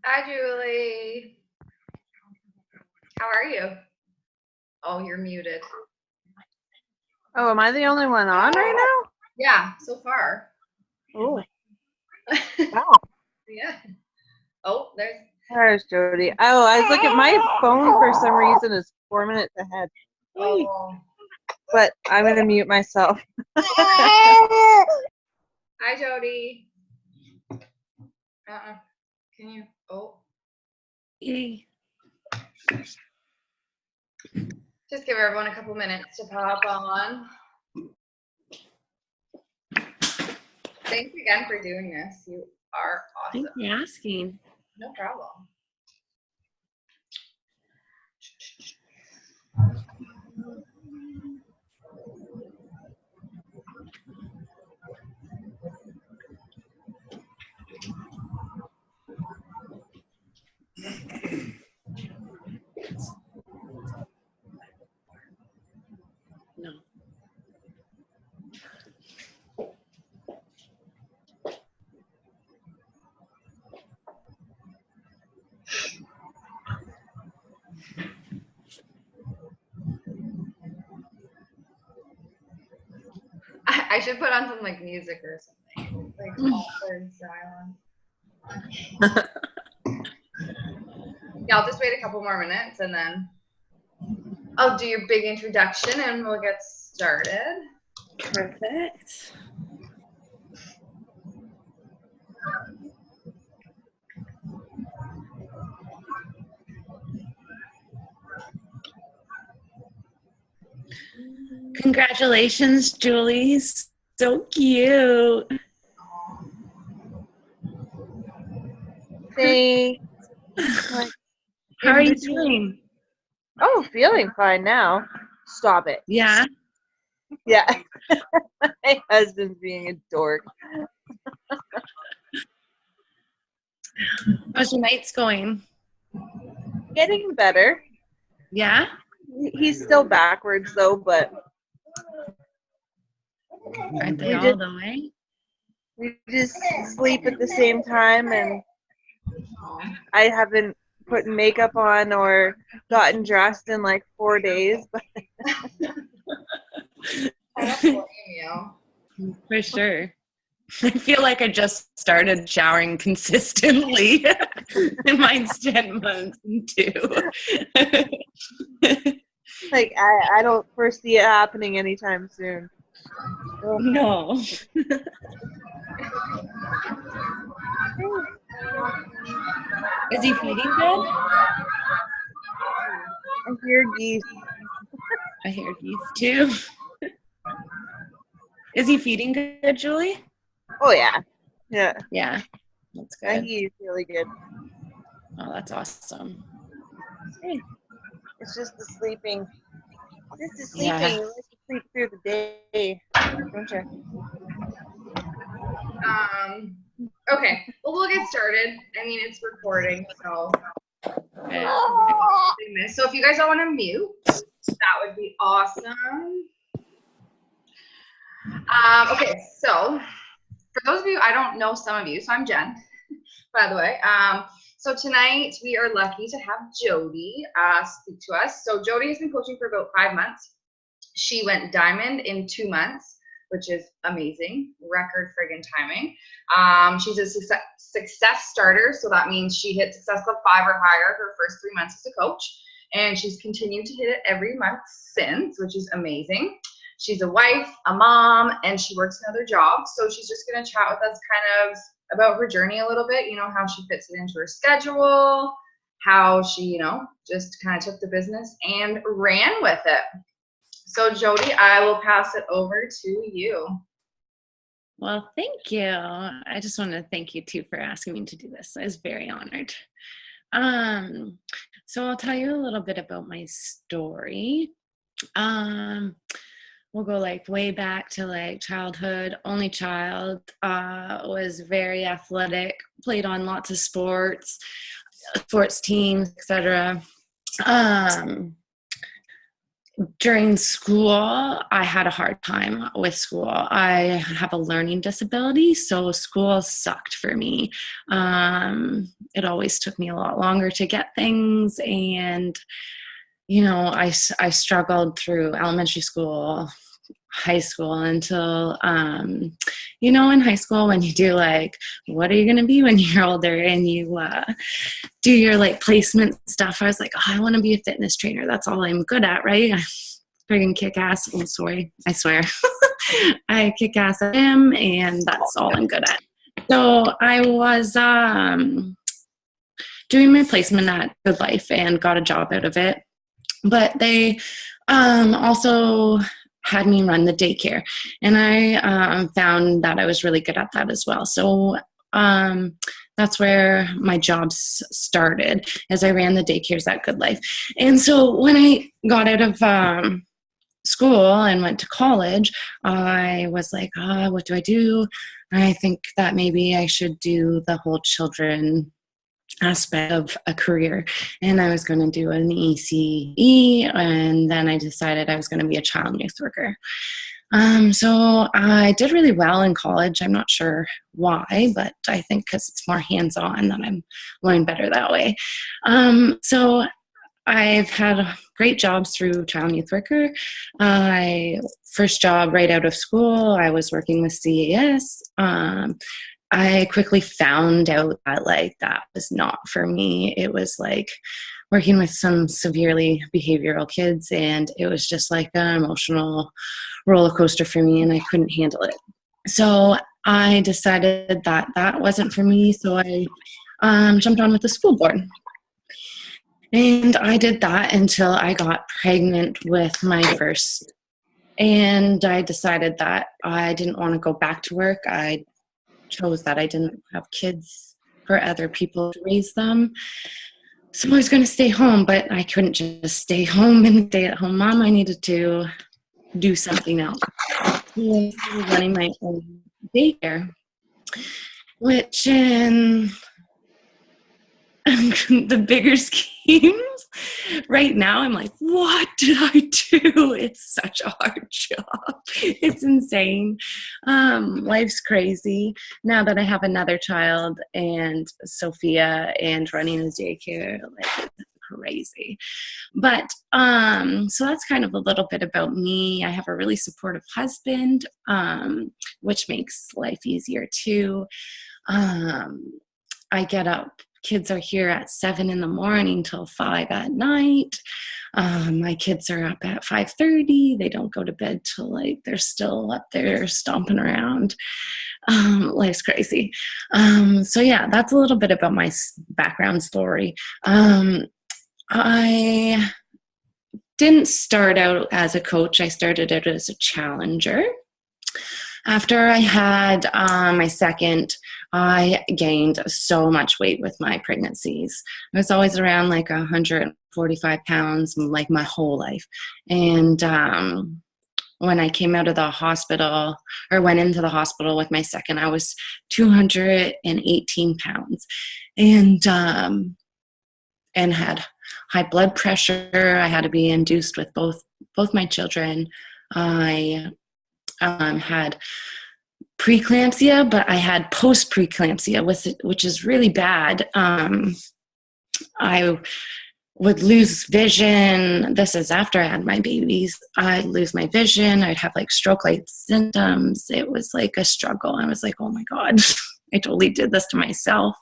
Hi, Julie. How are you? Oh, you're muted. Oh, am I the only one on right Yeah, so far. now? Oh, wow. Yeah. Oh, There's Jody. Oh, I was looking at my phone for some reason is 4 minutes ahead. Oh. But I'm going to mute myself. Hi, Jody. Can you? Oh. Yay. Just give everyone a couple minutes to pop on. Thanks again for doing this. You are awesome. Thanks for asking. No problem. No. I should put on some like music or something. Like awkward silence. Yeah, I'll just wait a couple more minutes and then I'll do your big introduction and we'll get started. Perfect. Congratulations, Julie. So cute. Thanks. How are you doing? Oh, feeling fine now. Stop it. Yeah. Yeah. My husband's being a dork. How's your nights going? Getting better. Yeah? He's still backwards though, but Aren't they all the way? we just sleep at the same time, and I haven't put makeup on or gotten dressed in like 4 days. But I don't blame you. For sure. I feel like I just started showering consistently. Mine's 10 months too. like I don't foresee it happening anytime soon. No. Is he feeding good? I hear geese. I hear geese too. Is he feeding good, Julie? Oh yeah. Yeah. Yeah. That's Yeah, good. he's really good. Oh, that's awesome. It's just the sleeping. Just the sleeping. Yeah. You like to sleep through the day, don't you? Okay. Well, we'll get started. I mean, it's recording, so. Okay. So if you guys don't want to mute, that would be awesome. Okay, so for those of you, I don't know some of you, so I'm Jen, by the way. So tonight we are lucky to have Jody speak to us. So Jody has been coaching for about 5 months. She went diamond in 2 months, which is amazing. Record friggin' timing. She's a success starter, so that means she hit Success Club 5 or higher her first 3 months as a coach, and she's continued to hit it every month since, which is amazing. She's a wife, a mom, and she works another job, so she's just going to chat with us kind of about her journey a little bit, you know, how she fits it into her schedule, how she, you know, just kind of took the business and ran with it. So Jody, I will pass it over to you. Well, thank you. I just want to thank you too for asking me to do this. I was very honored. So I'll tell you a little bit about my story. We'll go like way back to like childhood. Only child, was very athletic, played on lots of sports teams, etc. during school, I had a hard time with school. I have a learning disability, so school sucked for me. It always took me a lot longer to get things, and I struggled through elementary school, high school until in high school when you do like what are you going to be when you're older, and you do your like placement stuff. I was like, I want to be a fitness trainer. That's all I'm good at, right? I friggin' kick ass. I'm sorry, I swear. I kick ass at him, and that's all I'm good at. So I was doing my placement at Good Life and got a job out of it, but they also had me run the daycare, and I found that I was really good at that as well. So that's where my jobs started, as I ran the daycares at Good Life. And so when I got out of school and went to college, I was like, what do I do? I think that maybe I should do the whole children aspect of a career, and I was going to do an ECE, and then I decided I was going to be a child youth worker. So I did really well in college. I'm not sure why, but I think because it's more hands-on that I'm learning better that way. So I've had great jobs through child and youth worker. My first job right out of school, I was working with CAS. I quickly found out that like that was not for me. It was like working with some severely behavioral kids, and it was just like an emotional roller coaster for me, and I couldn't handle it. So I decided that that wasn't for me, so I jumped on with the school board. And I did that until I got pregnant with my first. And I decided that I didn't want to go back to work. I chose that I didn't have kids for other people to raise them. So I was going to stay home, but I couldn't just stay home and stay at home mom. I needed to do something else. So I started running my own daycare, which in the bigger schemes right now, I'm like, what did I do? It's such a hard job. It's insane. Life's crazy now that I have another child and Sophia, and running a daycare, like, it's crazy. But so that's kind of a little bit about me. I have a really supportive husband, which makes life easier too. I get up. Kids are here at 7 a.m. till 5 p.m. My kids are up at 5:30. They don't go to bed till like they're still up there stomping around. Life's crazy. So yeah, that's a little bit about my background story. I didn't start out as a coach. I started out as a challenger. After I had my second, I gained so much weight with my pregnancies. I was always around like 145 pounds, like my whole life. And when I came out of the hospital, or went into the hospital with my second, I was 218 pounds, and had high blood pressure. I had to be induced with both my children. I had preeclampsia, but I had post-preeclampsia, which is really bad. I would lose vision. This is after I had my babies. I'd lose my vision. I'd have like stroke-like symptoms. It was like a struggle. I was like, oh my God, I totally did this to myself.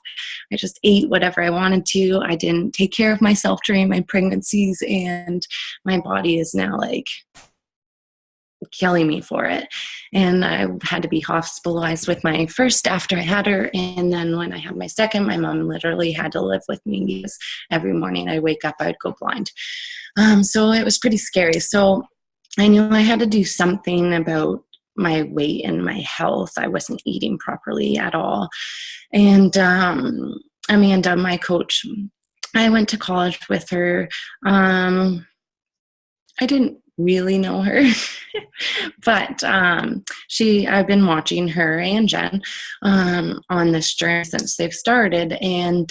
I just ate whatever I wanted to. I didn't take care of myself during my pregnancies, and my body is now like killing me for it. And I had to be hospitalized with my first after I had her. And then when I had my second, my mom literally had to live with me because every morning I'd wake up, I'd go blind. So it was pretty scary. So I knew I had to do something about my weight and my health. I wasn't eating properly at all. And Amanda, my coach, I went to college with her. I didn't really know her, but I've been watching her and Jen on this journey since they've started. And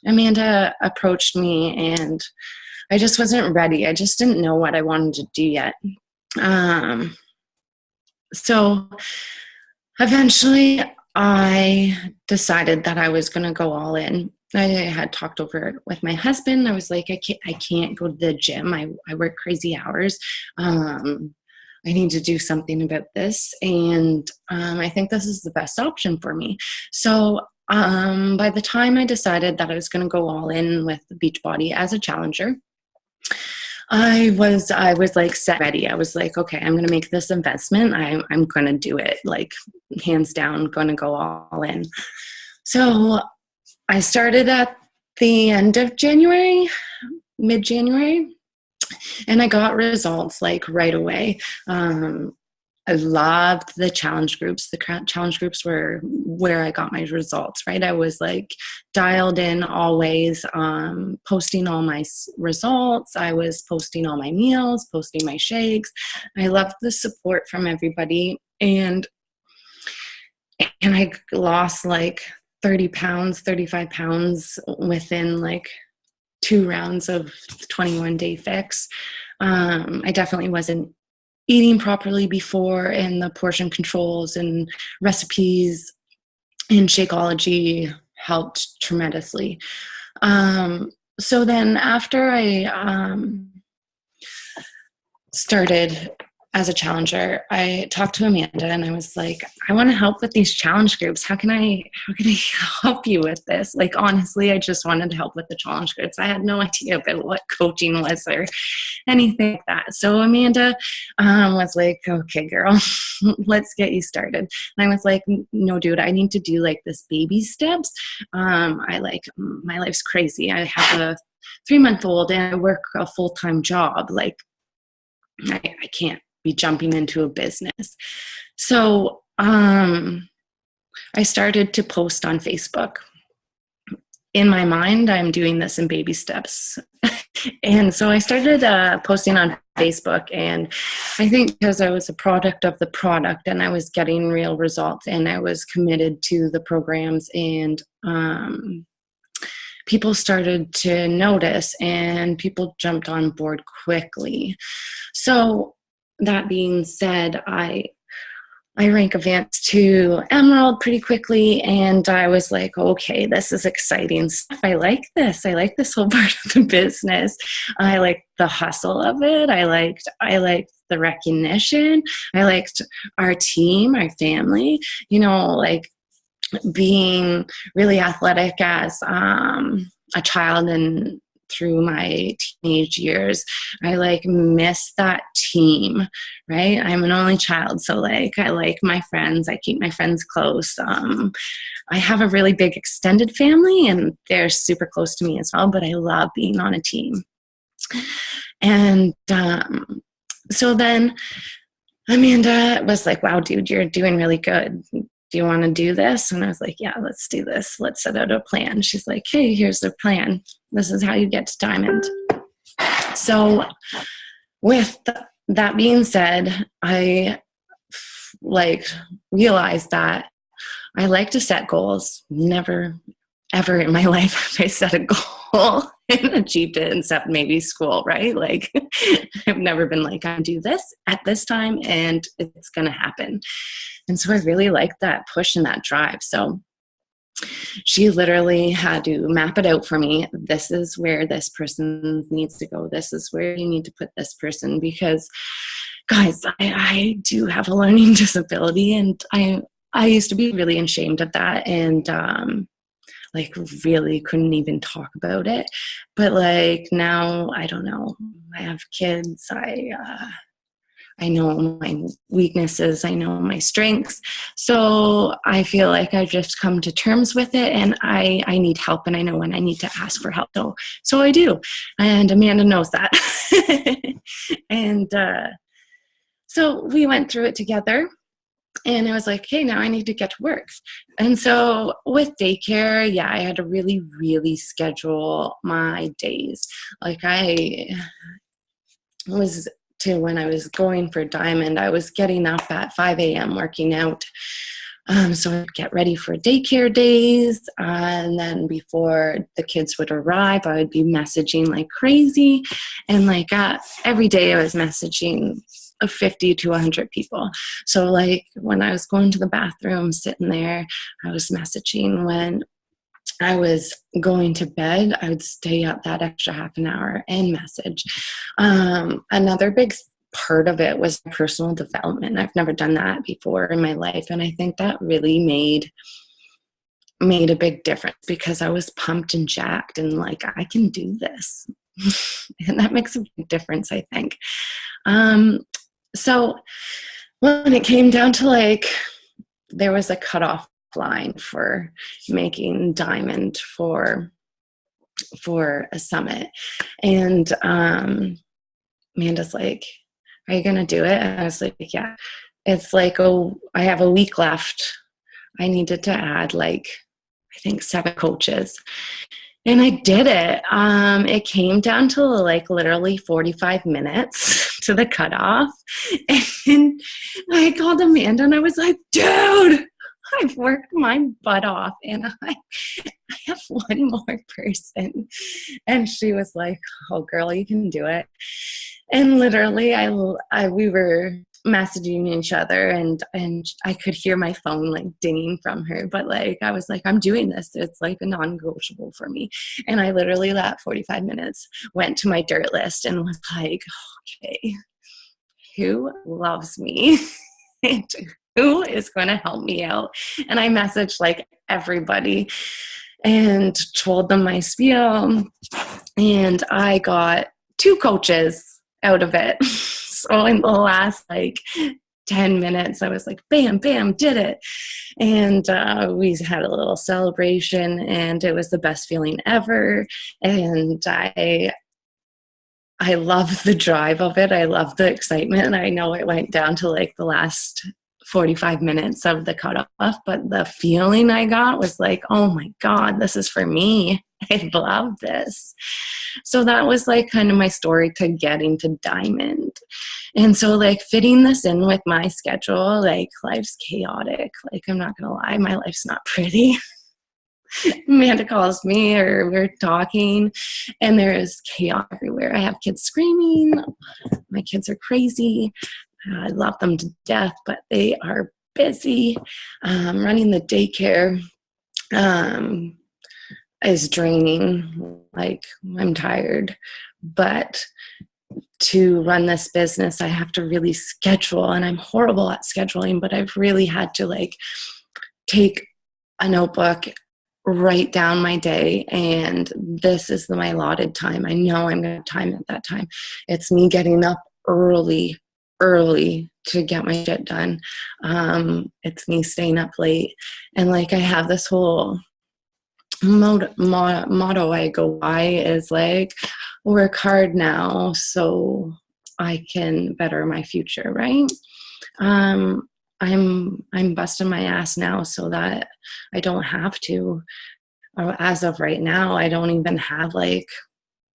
Amanda approached me, and I just wasn't ready. I just didn't know what I wanted to do yet. So eventually I decided that I was going to go all in. I had talked over it with my husband. I was like, I can't go to the gym. I work crazy hours. I need to do something about this. And I think this is the best option for me. So by the time I decided that I was going to go all in with Beachbody as a challenger, I was like set ready. I was like, okay, I'm going to make this investment. I'm going to do it, like hands down, going to go all in. So I started at the end of January, mid-January, and I got results like right away. I loved the challenge groups. The challenge groups were where I got my results, right? I was like dialed in always, posting all my results. I was posting all my meals, posting my shakes. I loved the support from everybody. And I lost like 30 pounds, 35 pounds within like 2 rounds of 21-day fix. I definitely wasn't eating properly before, and the portion controls and recipes and Shakeology helped tremendously. So then after I started as a challenger, I talked to Amanda and I was like, I want to help with these challenge groups. How can I help you with this? Like, honestly, I just wanted to help with the challenge groups. I had no idea about what coaching was or anything like that. So Amanda was like, okay, girl, let's get you started. And I was like, no, dude, I need to do like this baby steps. My life's crazy. I have a 3-month-old and I work a full-time job. Like, I can't be jumping into a business. So I started to post on Facebook. In my mind, I'm doing this in baby steps. And so I started posting on Facebook, and I think because I was a product of the product and I was getting real results and I was committed to the programs, and people started to notice and people jumped on board quickly. So that being said, I rank advanced to Emerald pretty quickly, and I was like, okay, this is exciting stuff. I like this. I like this whole part of the business. I like the hustle of it. I liked the recognition. I liked our team, our family, like being really athletic as a child and through my teenage years. I miss that team, right? I'm an only child, so I like my friends. I keep my friends close. I have a really big extended family and they're super close to me as well, but I love being on a team. And so then Amanda was like, wow, dude, you're doing really good. Do you want to do this? And I was like, yeah, let's do this. Let's set out a plan. She's like, hey, here's the plan. This is how you get to Diamond. So with that being said, I realized that I like to set goals. Never, ever in my life have I set a goal and achieved it except maybe school, right? I've never been like, I do this at this time and it's going to happen. And so I really liked that push and that drive. So she literally had to map it out for me. This is where this person needs to go. This is where you need to put this person, because guys, I do have a learning disability, and I used to be really ashamed of that, and really couldn't even talk about it. But now, I don't know. I have kids. I know my weaknesses. I know my strengths. So I feel like I've just come to terms with it, and I need help, and I know when I need to ask for help. So I do. And Amanda knows that. And so we went through it together. And I was like, hey, now I need to get to work. And so with daycare, yeah, I had to really, really schedule my days. When I was going for Diamond, I was getting up at 5 a.m. working out So I'd get ready for daycare days. And then before the kids would arrive, I would be messaging like crazy. And like every day I was messaging 50 to 100 people. So like when I was going to the bathroom, sitting there, I was messaging. When I was going to bed, I would stay up that extra half an hour and message. Another big part of it was personal development. I've never done that before in my life, and I think that really made a big difference, because I was pumped and jacked and like, I can do this. And that makes a big difference, I think. So when it came down to like, there was a cutoff line for making diamond for a summit, and Amanda's like, are you gonna do it? And I was like, yeah. It's like, oh, I have a week left. I needed to add like, I think 7 coaches. And I did it. It came down to like literally 45 minutes to the cutoff. And I called Amanda and I was like, dude, I've worked my butt off and I have one more person. And she was like, oh girl, you can do it. And literally we were messaging each other, and I could hear my phone like dinging from her, but like I was like, I'm doing this. It's like a non-negotiable for me. And I literally that 45 minutes went to my dirt list and was like, okay, who loves me? And who is going to help me out? And I messaged like everybody and told them my spiel, and I got 2 coaches out of it. So in the last like 10 minutes, I was like, bam, bam, did it. And we had a little celebration, and it was the best feeling ever. And I love the drive of it. I love the excitement. And I know it went down to like the last 45 minutes of the cutoff, but the feeling I got was like, oh my God, this is for me. I love this. So that was like kind of my story to getting to diamond. And so like fitting this in with my schedule, like life's chaotic. Like, I'm not going to lie, my life's not pretty. Amanda calls me, or we're talking, and there is chaos everywhere. I have kids screaming. My kids are crazy. I love them to death, but they are busy. Running the daycare is draining. Like, I'm tired. But to run this business, I have to really schedule, and I'm horrible at scheduling, but I've really had to like take a notebook, write down my day, and this is my allotted time. I know I'm going to have time at that time. It's me getting up early to get my shit done. It's me staying up late, and like I have this whole motto I go by is like, work hard now so I can better my future, right? I'm busting my ass now so that I don't have to. As of right now, I don't even have like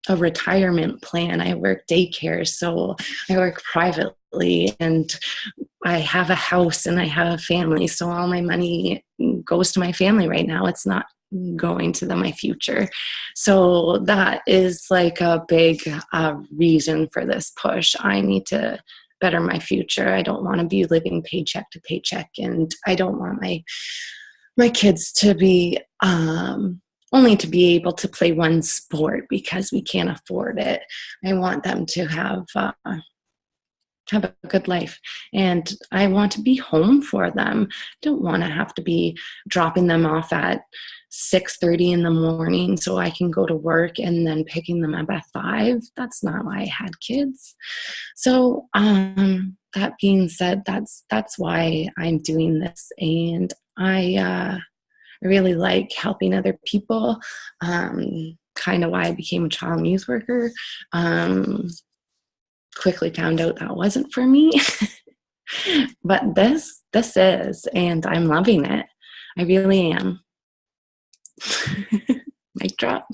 a retirement plan. I work daycare, so I work privately, and I have a house and I have a family, so all my money goes to my family right now. It's not going to my future. So that is like a big reason for this push. I need to better my future. I don't want to be living paycheck to paycheck, and I don't want my kids to be only to be able to play one sport because we can't afford it. I want them to have a good life, and I want to be home for them. I don't want to have to be dropping them off at 6:30 in the morning so I can go to work and then picking them up at 5. That's not why I had kids. So that being said, that's why I'm doing this, and I really like helping other people. Kind of why I became a child and youth worker. Quickly found out that wasn't for me. But this is, and I'm loving it. I really am. Mic drop.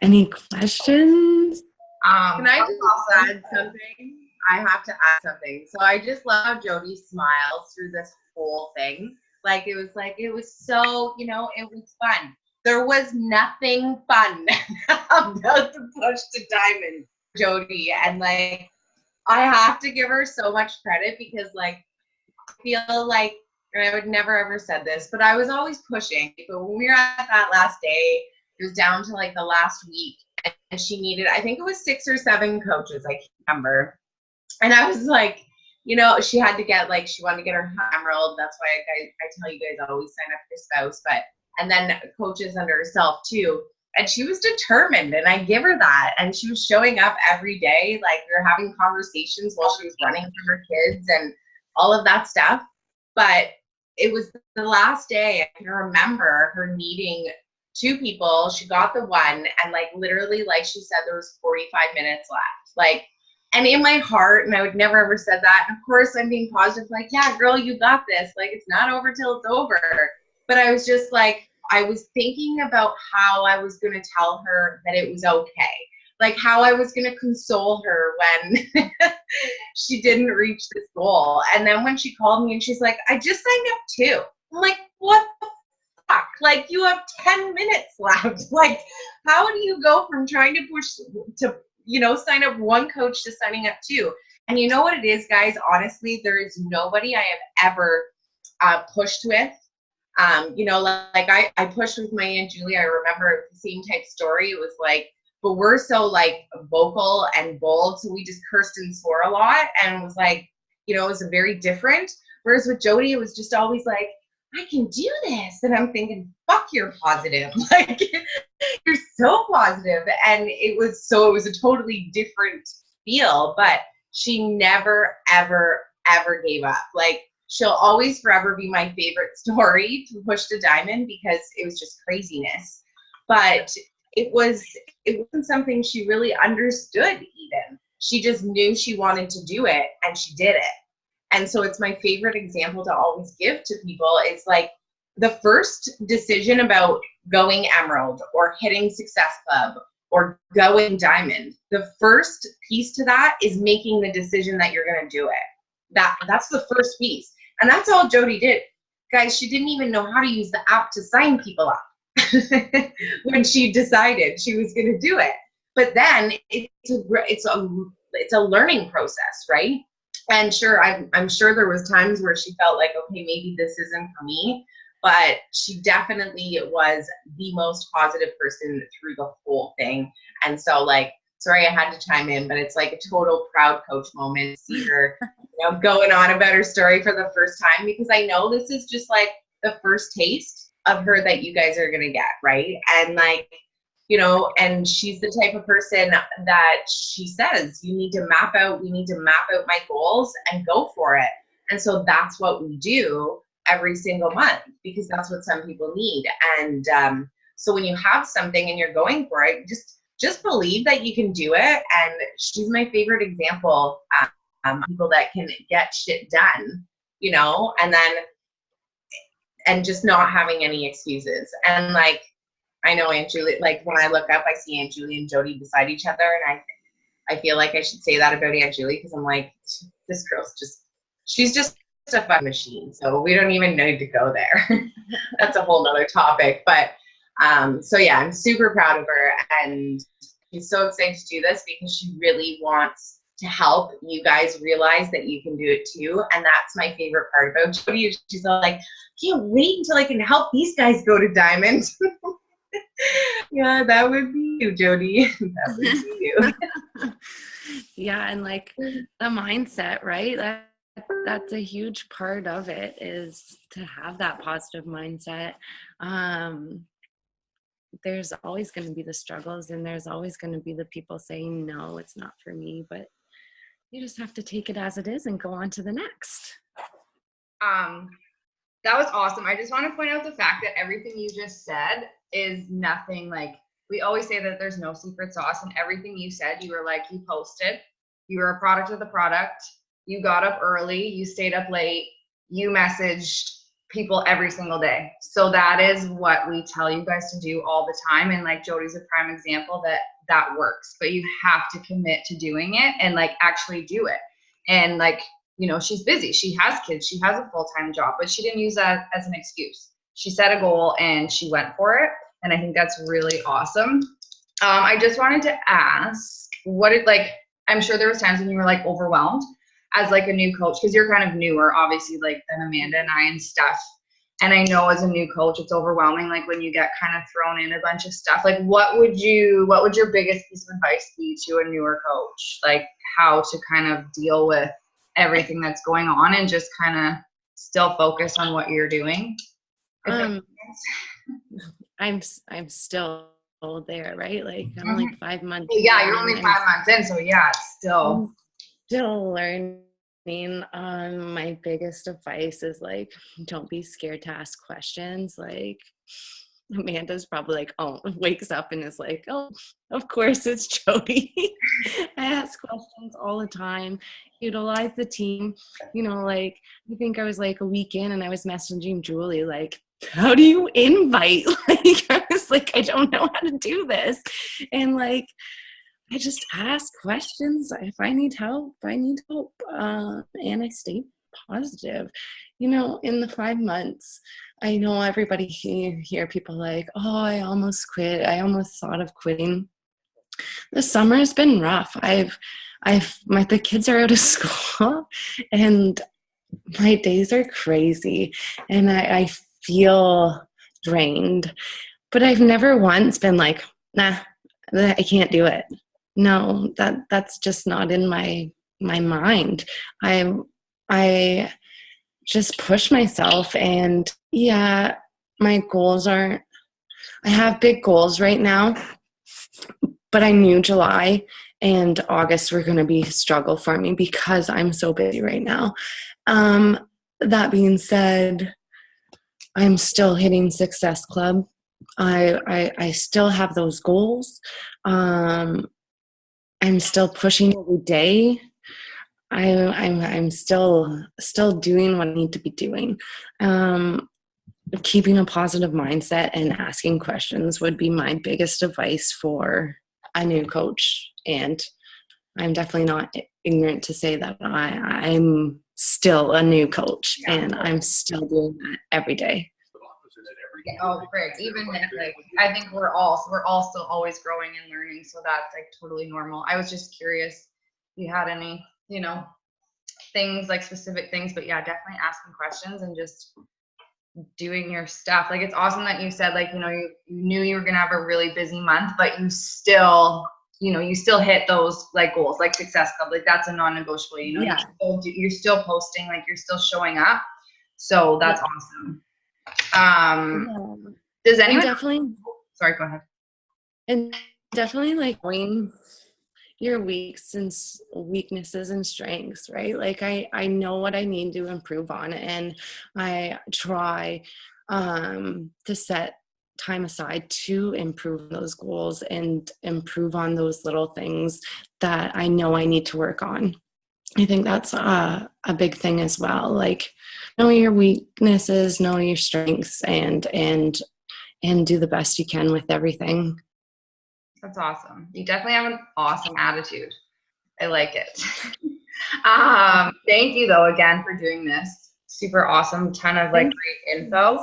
Any questions? Can I just add something? I have to add something. So I just love how Jody smiles through this whole thing. Like it was so, you know, it was fun. There was nothing fun about the push to diamond, Jody. And like, I have to give her so much credit because like, I feel like, and I would never ever said this, but I was always pushing. But when we were at that last day, it was down to like the last week, and she needed, I think it was 6 or 7 coaches, I can't remember. And I was like, you know, she had to get like, she wanted to get her emerald. That's why I tell you guys always sign up for your spouse, but, and then coaches under herself too. And she was determined, and I give her that. And she was showing up every day. Like we were having conversations while she was running for her kids and all of that stuff. But it was the last day. I can remember her needing 2 people. She got the one, and like literally, like she said, there was 45 minutes left. Like, and in my heart, and I would never ever said that. And of course, I'm being positive, like, yeah, girl, you got this. Like, it's not over till it's over. But I was just like, I was thinking about how I was going to tell her that it was okay. Like how I was going to console her when she didn't reach this goal. And then when she called me and she's like, I just signed up too. I'm like, what the fuck? Like you have 10 minutes left. Like how do you go from trying to push to, you know, sign up 1 coach to signing up 2? And you know what it is, guys? Honestly, there is nobody I have ever pushed with. You know, like I pushed with my Aunt Julie. I remember the same type story. It was like, but we're so like vocal and bold. So we just cursed and swore a lot and was like, you know, it was a very different. Whereas with Jody, it was just always like, I can do this. And I'm thinking, fuck, you're positive. Like you're so positive. And it was a totally different feel, but she never, ever, ever gave up. Like she'll always forever be my favorite story to push to diamond because it was just craziness. But it wasn't something she really understood even. She just knew she wanted to do it and she did it. And so it's my favorite example to always give to people. It's like the first decision about going emerald or hitting Success Club or going diamond, the first piece to that is making the decision that you're going to do it. That's the first piece. And that's all Jody did. Guys, she didn't even know how to use the app to sign people up when she decided she was going to do it. But then it's a learning process, right? And sure, I'm sure there was times where she felt like, okay, maybe this isn't for me. But she definitely was the most positive person through the whole thing. And so like, sorry, I had to chime in, but it's like a total proud coach moment to see her, you know, going on about her story for the first time, because I know this is just like the first taste of her that you guys are going to get, right? And like, you know, and she's the type of person that she says, we need to map out my goals and go for it. And so that's what we do every single month, because that's what some people need. And so when you have something and you're going for it, just believe that you can do it. And she's my favorite example. People that can get shit done, you know, and just not having any excuses. And like, I know Aunt Julie, like when I look up, I see Aunt Julie and Jody beside each other. And I feel like I should say that about Aunt Julie, because I'm like, this girl's she's just a fun machine. So we don't even need to go there. That's a whole nother topic. But so yeah, I'm super proud of her. And she's so excited to do this because she really wants to help you guys realize that you can do it too. And that's my favorite part about Jody. She's all like, can't wait until I can help these guys go to diamond. Yeah, that would be you, Jody. That would be you. Yeah, and like the mindset, right? That's a huge part of it, is to have that positive mindset. There's always going to be the struggles, and there's always going to be the people saying, no, it's not for me, but you just have to take it as it is and go on to the next. That was awesome. I just want to point out the fact that everything you just said is nothing like, we always say that there's no secret sauce, and everything you said, you were like, you posted, you were a product of the product, you got up early, you stayed up late, you messaged people every single day. So that is what we tell you guys to do all the time. And like Jody's a prime example that works, but you have to commit to doing it and like actually do it. And like, you know, she's busy. She has kids. She has a full-time job, but she didn't use that as an excuse. She set a goal and she went for it. And I think that's really awesome. I just wanted to ask, I'm sure there was times when you were like overwhelmed as like a new coach, because you're kind of newer, obviously, like than Amanda and I and stuff. And I know as a new coach, it's overwhelming, like when you get kind of thrown in a bunch of stuff. Like what would your biggest piece of advice be to a newer coach? Like how to kind of deal with everything that's going on and just kind of still focus on what you're doing? I'm still there, right? Like I'm only 5 months. Yeah, you're only 5 months in, so yeah, it's still learning. My biggest advice is like, don't be scared to ask questions. Like Amanda's probably like, wakes up and is like, oh, of course it's Jody. I ask questions all the time. Utilize the team. You know, like I think I was like a week in and I was messaging Julie like, how do you invite? Like I was like, I don't know how to do this. And like I just ask questions. If I need help, I need help. And I stay positive. You know, in the 5 months, I know everybody hear people like, oh, I almost quit. I almost thought of quitting. The summer has been rough. The kids are out of school and my days are crazy and I feel drained, but I've never once been like, nah, I can't do it. No, that's just not in my mind. I just push myself, and yeah, my goals aren't, I have big goals right now, but I knew July and August were going to be a struggle for me because I'm so busy right now. That being said, I'm still hitting Success Club. I still have those goals. I'm still pushing every day. I'm still doing what I need to be doing. Keeping a positive mindset and asking questions would be my biggest advice for a new coach. And I'm definitely not ignorant to say that I'm still a new coach and I'm still doing that every day. Oh, great. Even if, like, I think we're all still always growing and learning, so that's like totally normal. I was just curious if you had any, you know, things like specific things, but yeah, definitely asking questions and just doing your stuff. Like it's awesome that you said, like, you know, you knew you were gonna have a really busy month, but you still hit those like goals, like Success Club. Like that's a non-negotiable. You know, yeah. You're still posting, like you're still showing up. So that's awesome. Does anyone sorry, go ahead. And definitely like knowing your weaknesses and strengths, right? Like I know what I need to improve on, and I try to set time aside to improve those goals and improve on those little things that I know I need to work on. I think that's a big thing as well. Like know your weaknesses, know your strengths, and do the best you can with everything. That's awesome. You definitely have an awesome attitude. I like it. Thank you though again for doing this. Super awesome. Ton of like great info.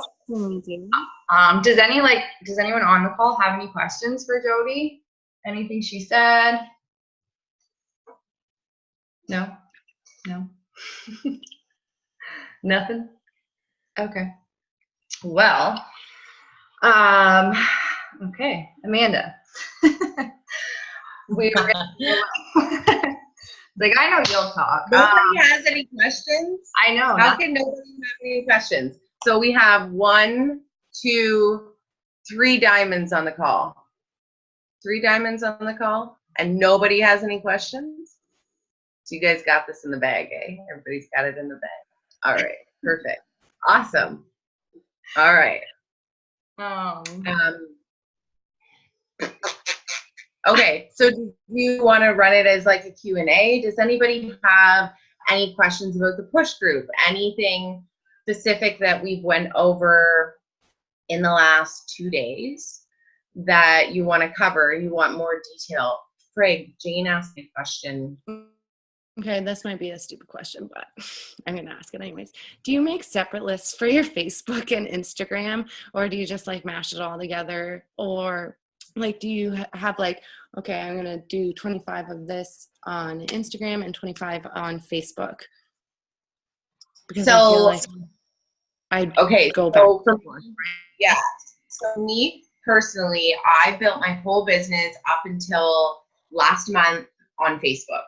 Does anyone on the call have any questions for Jody? Anything she said? No? Nothing? Okay. Well, okay, Amanda. Like I know you'll talk. Nobody has any questions? I know. How can nobody have any questions? So we have 1, 2, 3 diamonds on the call. 3 diamonds on the call, and nobody has any questions? So you guys got this in the bag, eh? Everybody's got it in the bag. All right, perfect. Awesome. All right. Okay, so do you want to run it as like a Q&A? Does anybody have any questions about the push group? Anything specific that we've went over in the last 2 days that you want to cover? You want more detail? Craig, Jane asked me a question. Okay, this might be a stupid question, but I'm going to ask it anyways. Do you make separate lists for your Facebook and Instagram, or do you just like mash it all together? Or like, do you have like, okay, I'm going to do 25 of this on Instagram and 25 on Facebook? Because I feel like I go back and forth. Yeah. So me personally, I built my whole business up until last month on Facebook.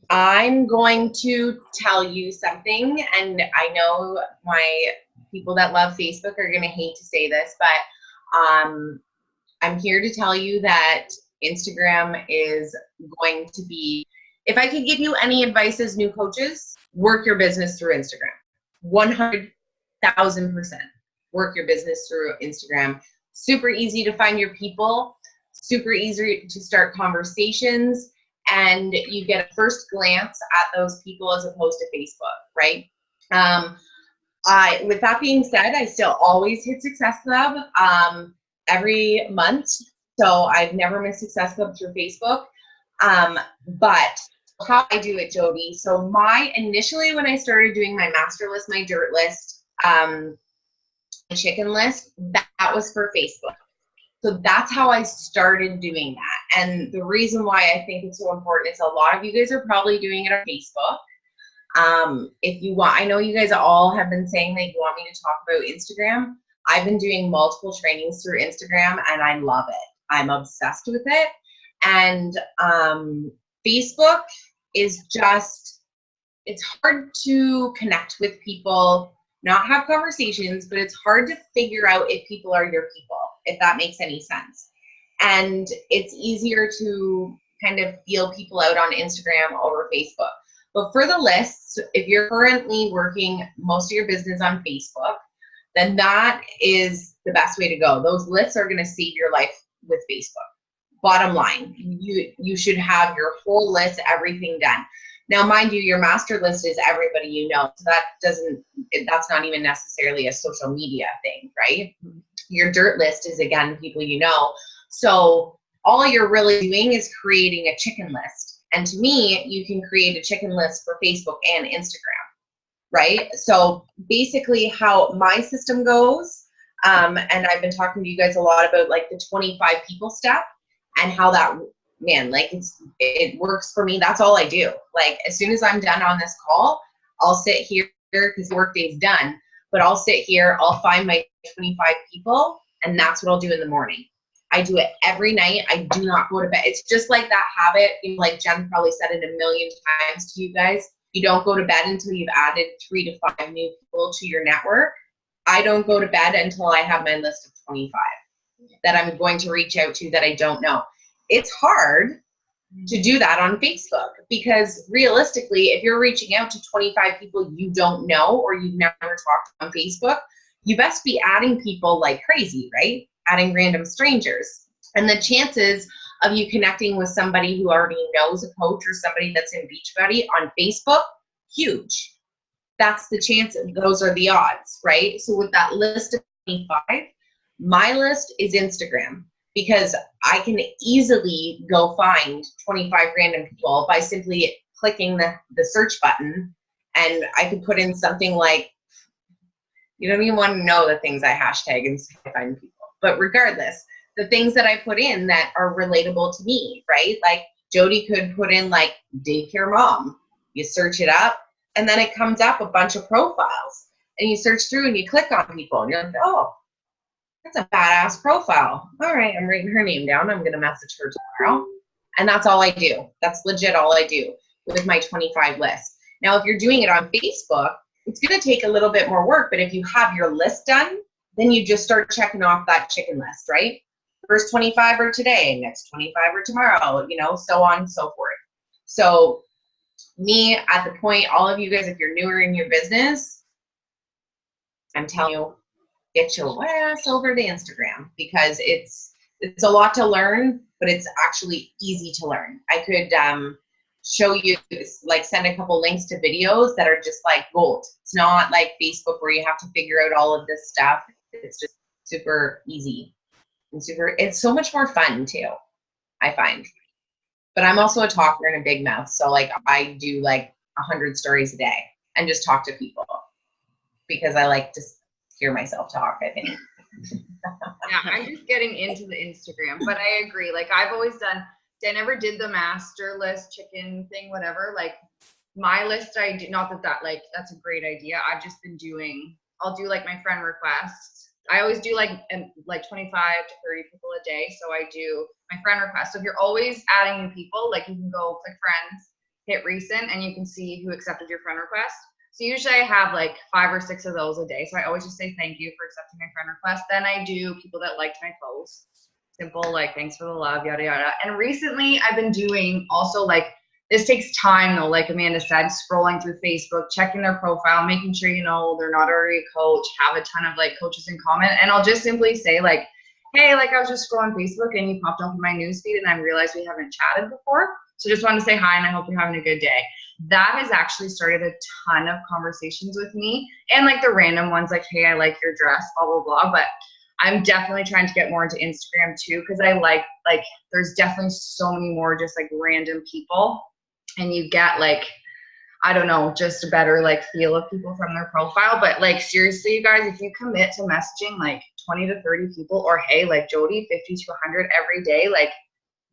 I'm going to tell you something, and I know my people that love Facebook are going to hate to say this, but I'm here to tell you that Instagram is going to be, if I could give you any advice as new coaches, work your business through Instagram. 100,000%. Work your business through Instagram. Super easy to find your people, super easy to start conversations, and you get a first glance at those people as opposed to Facebook, right? With that being said, I still always hit Success Club every month. So I've never missed Success Club through Facebook. But how I do it, Jody. So initially when I started doing my master list, my dirt list, my chicken list, that was for Facebook. So that's how I started doing that. And the reason why I think it's so important is a lot of you guys are probably doing it on Facebook. If you want, I know you guys all have been saying that you want me to talk about Instagram. I've been doing multiple trainings through Instagram and I love it. I'm obsessed with it. And Facebook is just, it's hard to connect with people, not have conversations, but it's hard to figure out if people are your people, if that makes any sense. And it's easier to kind of feel people out on Instagram over Facebook. But for the lists, if you're currently working most of your business on Facebook, then that is the best way to go. Those lists are going to save your life with Facebook. Bottom line, you should have your whole list, everything done. Now, mind you, your master list is everybody you know. So that's not even necessarily a social media thing, right? Your dirt list is, again, people you know. So all you're really doing is creating a chicken list. And to me, you can create a chicken list for Facebook and Instagram, right? So basically how my system goes, and I've been talking to you guys a lot about like the 25 people step and how that, man, like it works for me. That's all I do. Like as soon as I'm done on this call, I'll sit here because the workday's done, but I'll sit here, I'll find my 25 people, and that's what I'll do in the morning. I do it every night. I do not go to bed. It's just like that habit, like Jen probably said it a million times to you guys. You don't go to bed until you've added 3 to 5 new people to your network. I don't go to bed until I have my list of 25 that I'm going to reach out to that I don't know. It's hard to do that on Facebook because realistically, if you're reaching out to 25 people you don't know or you've never talked to on Facebook, you best be adding people like crazy, right? Adding random strangers. And the chances of you connecting with somebody who already knows a coach or somebody that's in Beachbody on Facebook, huge. That's the chance. Those are the odds, right? So with that list of 25, my list is Instagram because I can easily go find 25 random people by simply clicking the search button, and I could put in something like, you don't even want to know the things I hashtag and find people. But regardless, the things that I put in that are relatable to me, right? Like Jody could put in like daycare mom. You search it up and then it comes up a bunch of profiles and you search through and you click on people and you're like, oh, that's a badass profile. All right, I'm writing her name down. I'm going to message her tomorrow. And that's all I do. That's legit all I do with my 25 list. Now, if you're doing it on Facebook, it's going to take a little bit more work, but if you have your list done, then you just start checking off that chicken list, right? First 25 are today, next 25 are tomorrow, you know, so on and so forth. So me at the point, all of you guys, if you're newer in your business, I'm telling you, get your ass over to Instagram because it's a lot to learn, but it's actually easy to learn. I could show you, like send a couple links to videos that are just like gold. It's not like Facebook where you have to figure out all of this stuff. It's just super easy and it's so much more fun too, I find. But I'm also a talker and a big mouth. So like I do like 100 stories a day and just talk to people because I like to hear myself talk, I think. Yeah, I'm just getting into the Instagram, but I agree. Like I've always done, I never did the master list chicken thing, whatever. Like my list, I do not that like that's a great idea. I've just been doing, I'll do like my friend requests. I always do like 25 to 30 people a day. So I do my friend request. So if you're always adding new people, like you can go click friends, hit recent, and you can see who accepted your friend request. So usually I have like 5 or 6 of those a day. So I always just say thank you for accepting my friend request. Then I do people that liked my post. Simple, like thanks for the love, yada, yada. And recently I've been doing also like, this takes time though, like Amanda said, scrolling through Facebook, checking their profile, making sure, you know, they're not already a coach, have a ton of like coaches in comment. And I'll just simply say like, hey, like I was just scrolling Facebook and you popped up in my newsfeed and I realized we haven't chatted before. So just wanted to say hi and I hope you're having a good day. That has actually started a ton of conversations with me, and like the random ones like, hey, I like your dress, blah, blah, blah. But I'm definitely trying to get more into Instagram too, because I like there's definitely so many more just like random people, and you get like, I don't know, just a better like feel of people from their profile. But like seriously, you guys, if you commit to messaging like 20 to 30 people, or hey, like Jody, 50 to 100 every day, like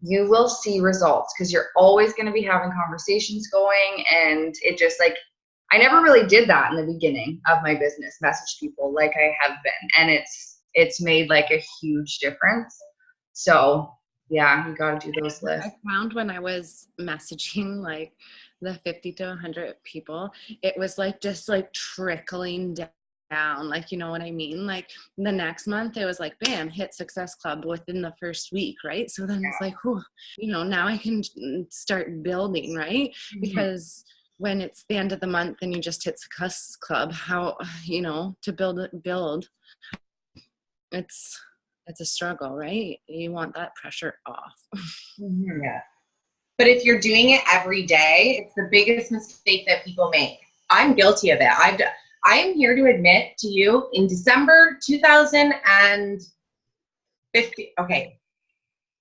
you will see results, because you're always going to be having conversations going. And it just like, I never really did that in the beginning of my business, message people like I have been, and it's made like a huge difference. So yeah, you got to do those lists. I found when I was messaging like the 50 to 100 people, it was like just like trickling down, like, you know what I mean? Like the next month it was like, bam, hit Success Club within the first week, right? So then it's like, whew, you know, now I can start building, right? Mm-hmm. Because when it's the end of the month and you just hit Success Club, how, you know, to build, it's a struggle, right? You want that pressure off. Yeah. But if you're doing it every day, it's the biggest mistake that people make. I'm guilty of it. I am here to admit to you, in December 2015, okay,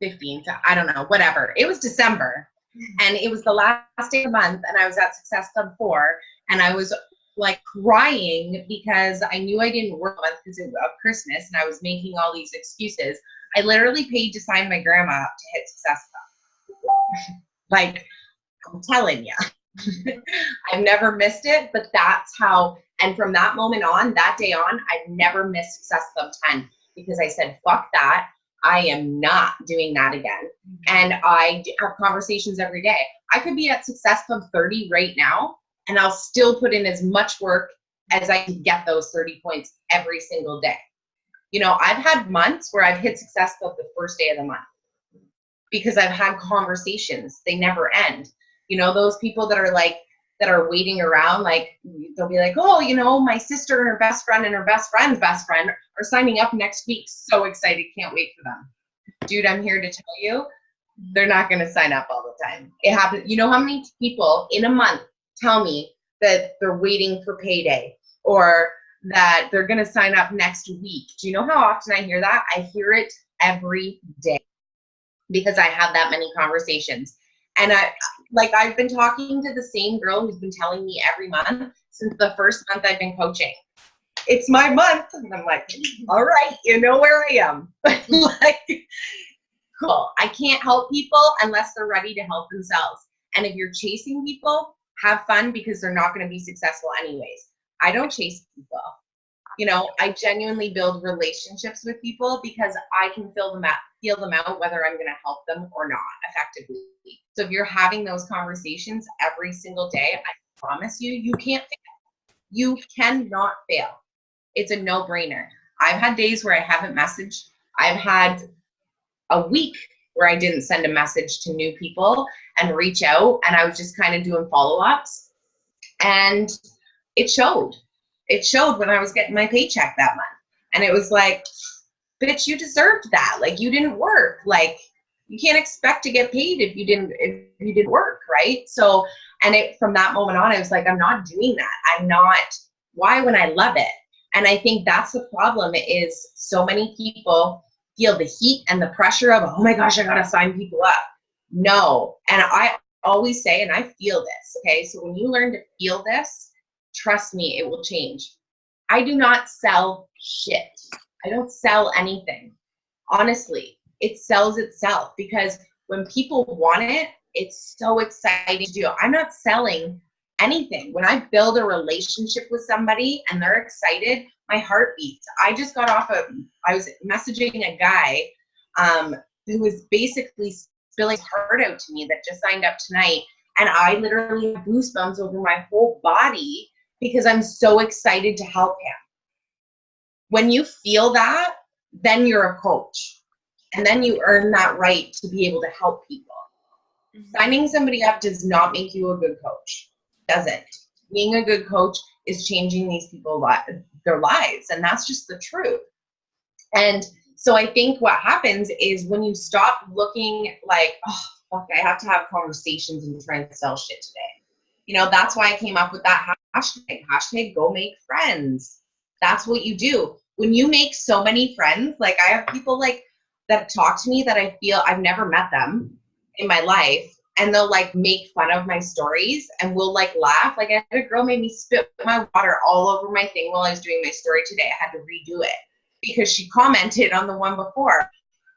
15, I don't know, whatever. It was December, and it was the last day of the month, and I was at Success Club 4, and I was like crying because I knew I didn't work because of Christmas, and I was making all these excuses. I literally paid to sign my grandma up to hit Success Club. Like, I'm telling you. I've never missed it, but that's how, and from that moment on, that day on, I've never missed Success Club 10, because I said, fuck that. I am not doing that again. And I have conversations every day. I could be at Success Club 30 right now, and I'll still put in as much work as I can get those 30 points every single day. You know, I've had months where I've hit Success Club the first day of the month, because I've had conversations. They never end. You know, those people that are like, that are waiting around, like they'll be like, oh, you know, my sister and her best friend and her best friend's best friend are signing up next week. So excited. Can't wait for them. Dude, I'm here to tell you, they're not going to sign up all the time. It happens. You know how many people in a month tell me that they're waiting for payday, or that they're going to sign up next week? Do you know how often I hear that? I hear it every day, because I have that many conversations. And I've been talking to the same girl who's been telling me every month since the first month I've been coaching. It's my month. And I'm like, all right, you know where I am. Like, cool. I can't help people unless they're ready to help themselves. And if you're chasing people, have fun, because they're not going to be successful anyways. I don't chase people. You know, I genuinely build relationships with people because I can feel them out whether I'm going to help them or not effectively. So if you're having those conversations every single day, I promise you, you can't fail. You cannot fail. It's a no-brainer. I've had days where I haven't messaged. I've had a week where I didn't send a message to new people and reach out, and I was just kind of doing follow-ups, and it showed. It showed when I was getting my paycheck that month. And it was like, bitch, you deserved that. Like, you didn't work. Like, you can't expect to get paid if you didn't work, right? So, and from that moment on, I was like, I'm not doing that. Why when I love it? And I think that's the problem, is so many people feel the heat and the pressure of, oh my gosh, I gotta sign people up. No. And I always say, and I feel this, okay? So when you learn to feel this, trust me, it will change. I do not sell shit. I don't sell anything. Honestly, it sells itself because when people want it, it's so exciting to do. I'm not selling anything. When I build a relationship with somebody and they're excited, my heart beats. I just got off I was messaging a guy who was basically spilling his heart out to me that just signed up tonight. And I literally have goosebumps over my whole body because I'm so excited to help him. When you feel that, then you're a coach. And then you earn that right to be able to help people. Signing somebody up does not make you a good coach. It doesn't. Being a good coach is changing these people their lives, and that's just the truth. And so I think what happens is when you stop looking like, oh, fuck, I have to have conversations and try and sell shit today. You know, that's why I came up with that hashtag go make friends. That's what you do. When you make so many friends, like I have people like that talk to me that I feel I've never met them in my life, and they'll like make fun of my stories and we'll like laugh. Like I had a girl made me spit my water all over my thing while I was doing my story today. I had to redo it because she commented on the one before,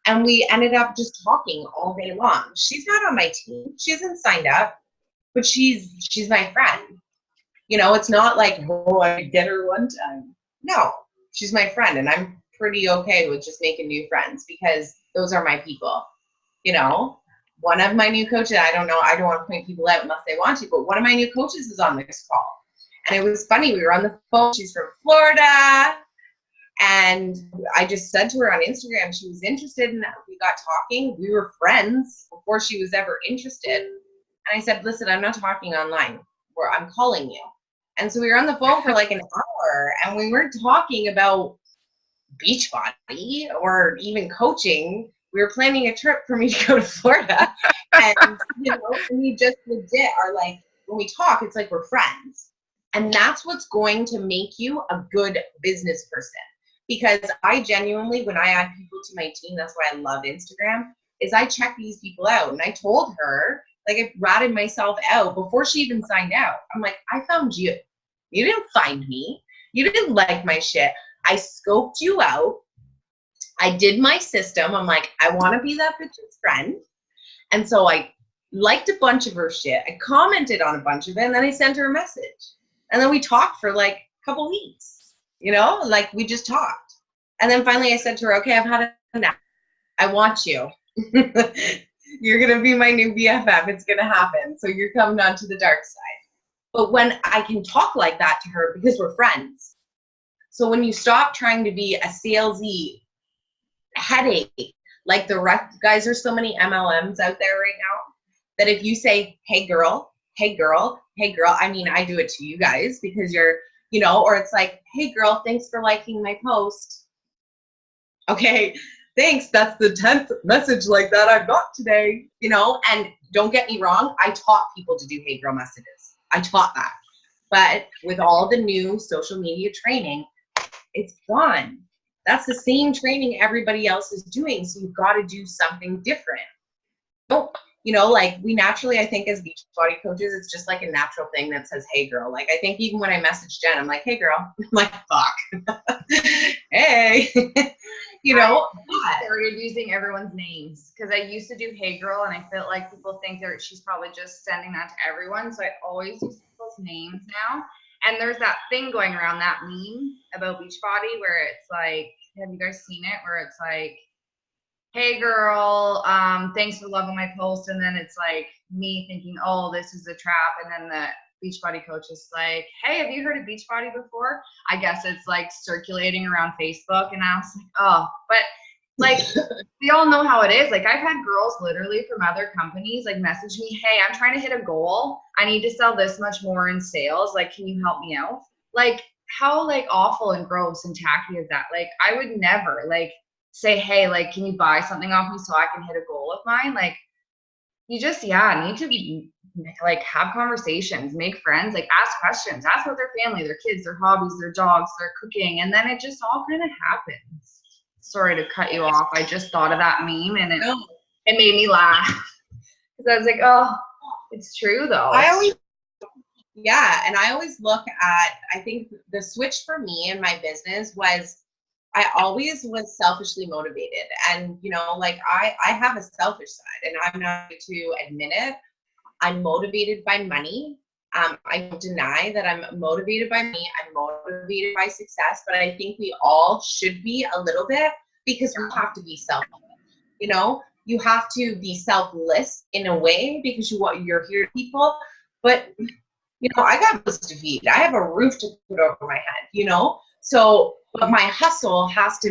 and we ended up just talking all day long. She's not on my team. She hasn't signed up, but she's my friend. You know, it's not like, oh, I could get her one time. No, she's my friend, and I'm pretty okay with just making new friends because those are my people. You know, one of my new coaches, I don't want to point people out unless they want to, but one of my new coaches is on this call. And it was funny, we were on the phone, she's from Florida, and I just said to her on Instagram she was interested, and we got talking. We were friends before she was ever interested. And I said, listen, I'm not talking online, I'm calling you. And so we were on the phone for like an hour, and we weren't talking about Beachbody or even coaching. We were planning a trip for me to go to Florida. And, you know, we just legit are like, when we talk, it's like we're friends. And that's what's going to make you a good business person. Because I genuinely, when I add people to my team, that's why I love Instagram, is I check these people out. And I told her, like, I ratted myself out before she even signed out. I'm like, I found you. You didn't find me. You didn't like my shit. I scoped you out. I did my system. I'm like, I want to be that bitch's friend. And so I liked a bunch of her shit. I commented on a bunch of it, and then I sent her a message. And then we talked for like a couple weeks, you know, like we just talked. And then finally I said to her, okay, I've had enough. I want you. You're going to be my new BFF. It's going to happen. So you're coming on to the dark side. But when I can talk like that to her, because we're friends. So when you stop trying to be a salesy headache, like the rest, guys, there's so many MLMs out there right now that if you say, hey girl, hey girl, hey girl, I mean, I do it to you guys because you're, you know, or it's like, hey girl, thanks for liking my post. Okay, thanks. That's the 10th message like that I've got today, you know, and don't get me wrong. I taught people to do hey girl messages. I taught that. But with all the new social media training, it's gone. That's the same training everybody else is doing. So you've got to do something different. You know, like we naturally, I think as Beachbody coaches, it's just like a natural thing that says, hey girl. Like I think even when I message Jen, I'm like, hey girl. I'm like, fuck. Hey. You know, I started using everyone's names because I used to do hey girl, and I felt like people think that she's probably just sending that to everyone. So I always use people's names now. And there's that thing going around, that meme about Beachbody where it's like, have you guys seen it? Where it's like, hey girl, thanks for loving my post. And then it's like me thinking, oh, this is a trap. And then the Beachbody coach is like, hey, have you heard of Beachbody before? I guess it's like circulating around Facebook. And I was like, oh, but like we all know how it is. Like I've had girls literally from other companies like message me, hey, I'm trying to hit a goal. I need to sell this much more in sales. Like, can you help me out? Like how like awful and gross and tacky is that? Like I would never like say, hey, like, can you buy something off me so I can hit a goal of mine? Like you just, need to be like have conversations, make friends, like ask questions, ask about their family, their kids, their hobbies, their dogs, their cooking. And then it just all kind of happens. Sorry to cut you off. I just thought of that meme and it made me laugh. So I was like, oh, it's true though. I always look at, I think the switch for me in my business was I always was selfishly motivated. And, you know, like I have a selfish side and I'm not going to admit it. I'm motivated by money. I don't deny that I'm motivated by money. I'm motivated by success, but I think we all should be a little bit because we have to be selfless. You know, you have to be selfless in a way because you're here to people, but you know, I got bills to feed. I have a roof to put over my head, you know? So, but my hustle has to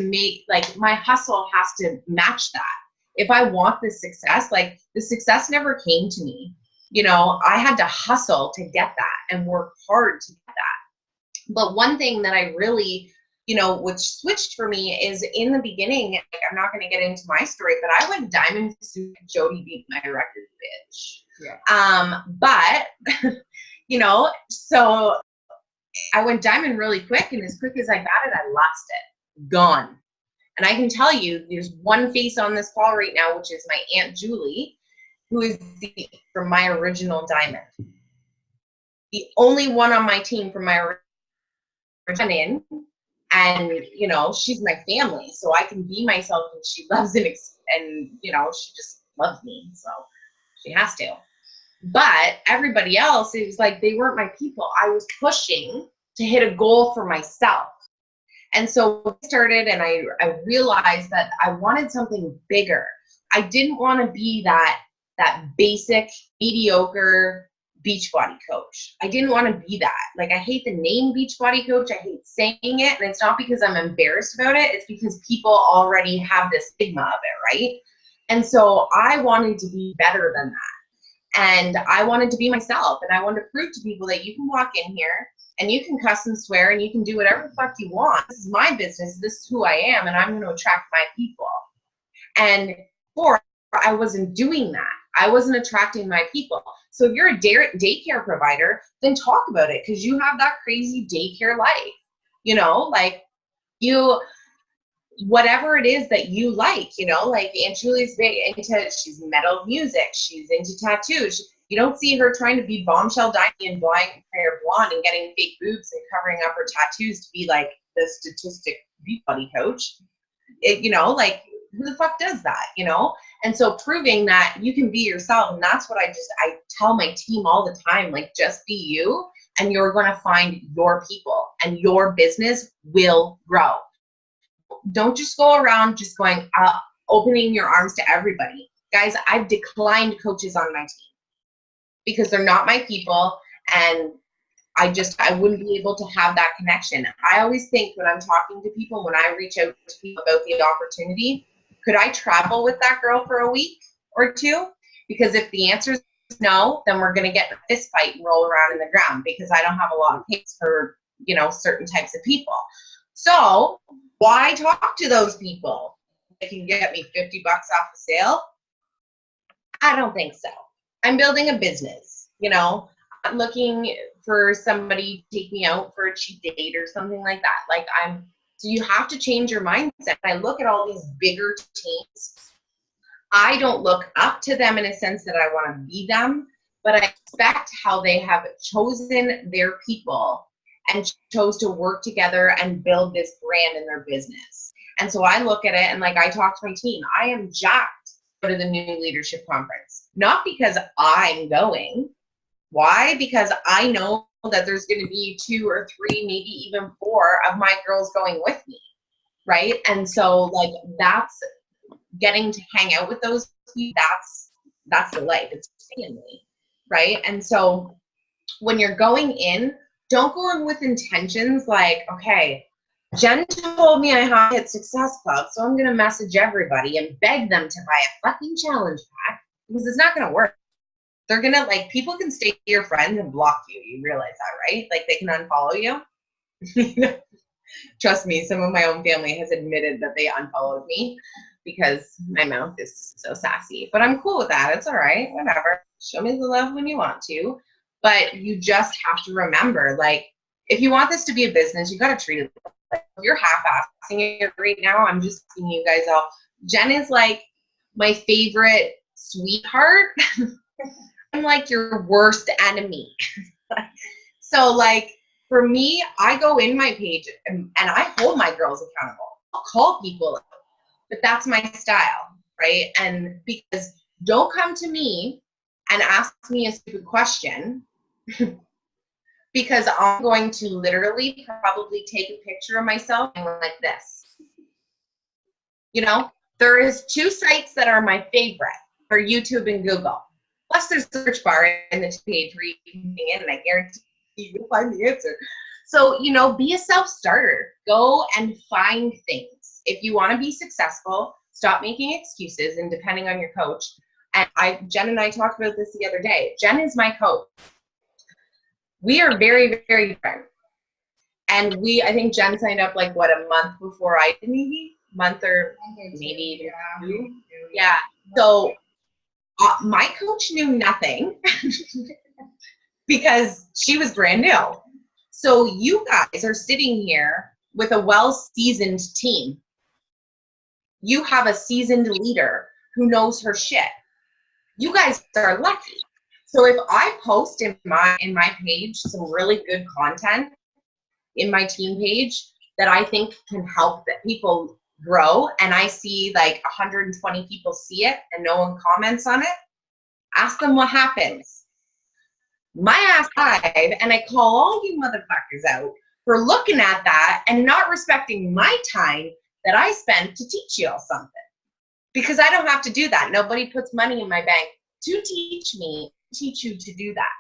match that. If I want this success, like the success never came to me. You know, I had to hustle to get that and work hard to get that. But one thing that I really, you know, which switched for me is in the beginning, like I'm not going to get into my story, but I went diamond suit Jody beat my record bitch. Yeah. But you know, so I went diamond really quick, and as quick as I got it, I lost it. Gone. And I can tell you, there's one face on this call right now, which is my Aunt Julie, who is from my original diamond. The only one on my team from my original, and you know, she's my family, so I can be myself, and she loves it, and you know, she just loves me, so she has to. But everybody else, it was like they weren't my people. I was pushing to hit a goal for myself. And so I started, and I realized that I wanted something bigger. I didn't want to be that basic, mediocre Beachbody coach. I didn't want to be that. Like, I hate the name Beachbody coach. I hate saying it. And it's not because I'm embarrassed about it. It's because people already have this stigma of it, right? And so I wanted to be better than that. And I wanted to be myself, and I wanted to prove to people that you can walk in here and you can cuss and swear and you can do whatever the fuck you want. This is my business. This is who I am, and I'm going to attract my people. And before, I wasn't doing that. I wasn't attracting my people. So if you're a daycare provider, then talk about it, because you have that crazy daycare life. You know, like whatever it is that you like, you know, like Aunt Julie's big into, she's metal music, she's into tattoos. You don't see her trying to be bombshell diamond and hair blonde and getting fake boobs and covering up her tattoos to be like the statistic Beachbody coach. It, you know, like who the fuck does that, you know? And so proving that you can be yourself, and that's what I tell my team all the time, like just be you, and you're going to find your people, and your business will grow. Don't just go around just going opening your arms to everybody. Guys, I've declined coaches on my team because they're not my people, and I wouldn't be able to have that connection. I always think when I'm talking to people, when I reach out to people about the opportunity, could I travel with that girl for a week or two? Because if the answer is no, then we're going to get in a fist fight and roll around in the ground, because I don't have a lot of patience for, you know, certain types of people. So why talk to those people? If you can get me $50 off the sale, I don't think so. I'm building a business, you know. I'm looking for somebody to take me out for a cheap date or something like that. Like so you have to change your mindset. I look at all these bigger teams. I don't look up to them in a sense that I want to be them, but I respect how they have chosen their people and chose to work together and build this brand in their business. And so I look at it, and like I talk to my team, I am jacked to go to the New Leadership Conference. Not because I'm going. Why? Because I know that there's going to be 2 or 3, maybe even 4 of my girls going with me, right? And so like that's getting to hang out with those people, that's the life. It's family, right? And so when you're going in, don't go in with intentions like, okay, Jen told me I have to hit Success Club, so I'm going to message everybody and beg them to buy a fucking challenge pack, because it's not going to work. They're going to, like, people can stay your friends and block you. You realize that, right? Like, they can unfollow you. Trust me, some of my own family has admitted that they unfollowed me because my mouth is so sassy. But I'm cool with that. It's all right. Whatever. Show me the love when you want to. But you just have to remember, like, if you want this to be a business, you got to treat it like, if you're half-assing it right now, I'm just seeing you guys out. Jen is like my favorite sweetheart I'm like your worst enemy. So like for me, I go in my page and I hold my girls accountable. I'll call people, but that's my style, right? And because don't come to me and ask me a stupid question because I'm going to literally probably take a picture of myself and like this. You know, there is 2 sites that are my favorite for YouTube and Google. Plus there's a search bar in the page where you can get in and I guarantee you'll find the answer. So, you know, be a self-starter. Go and find things. If you want to be successful, stop making excuses and depending on your coach. And Jen and I talked about this the other day. Jen is my coach. We are very, very different. And I think Jen signed up like what, a month before I did, maybe? Month or maybe even 2. Yeah. So my coach knew nothing because she was brand new. So you guys are sitting here with a well-seasoned team. You have a seasoned leader who knows her shit. You guys are lucky. So if I post in my page some really good content in my team page that I think can help that people grow, and I see like 120 people see it and no one comments on it, ask them what happens. My ass dive, and I call all you motherfuckers out for looking at that and not respecting my time that I spent to teach you all something. Because I don't have to do that. Nobody puts money in my bank to teach you to do that,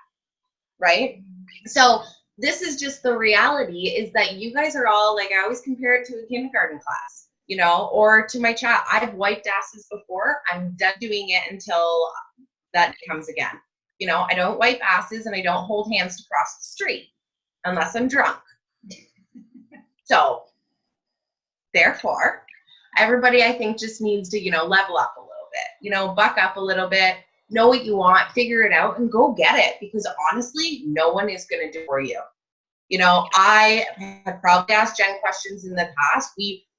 right? So this is just the reality, is that you guys are all, like, I always compare it to a kindergarten class, you know, or to my child. I've wiped asses before. I'm done doing it until that comes again. You know, I don't wipe asses and I don't hold hands to cross the street unless I'm drunk. So therefore, everybody, I think, just needs to, you know, level up a little bit, you know, buck up a little bit, know what you want, figure it out, and go get it. Because honestly, no one is going to do it for you. You know, I have probably asked Jen questions in the past,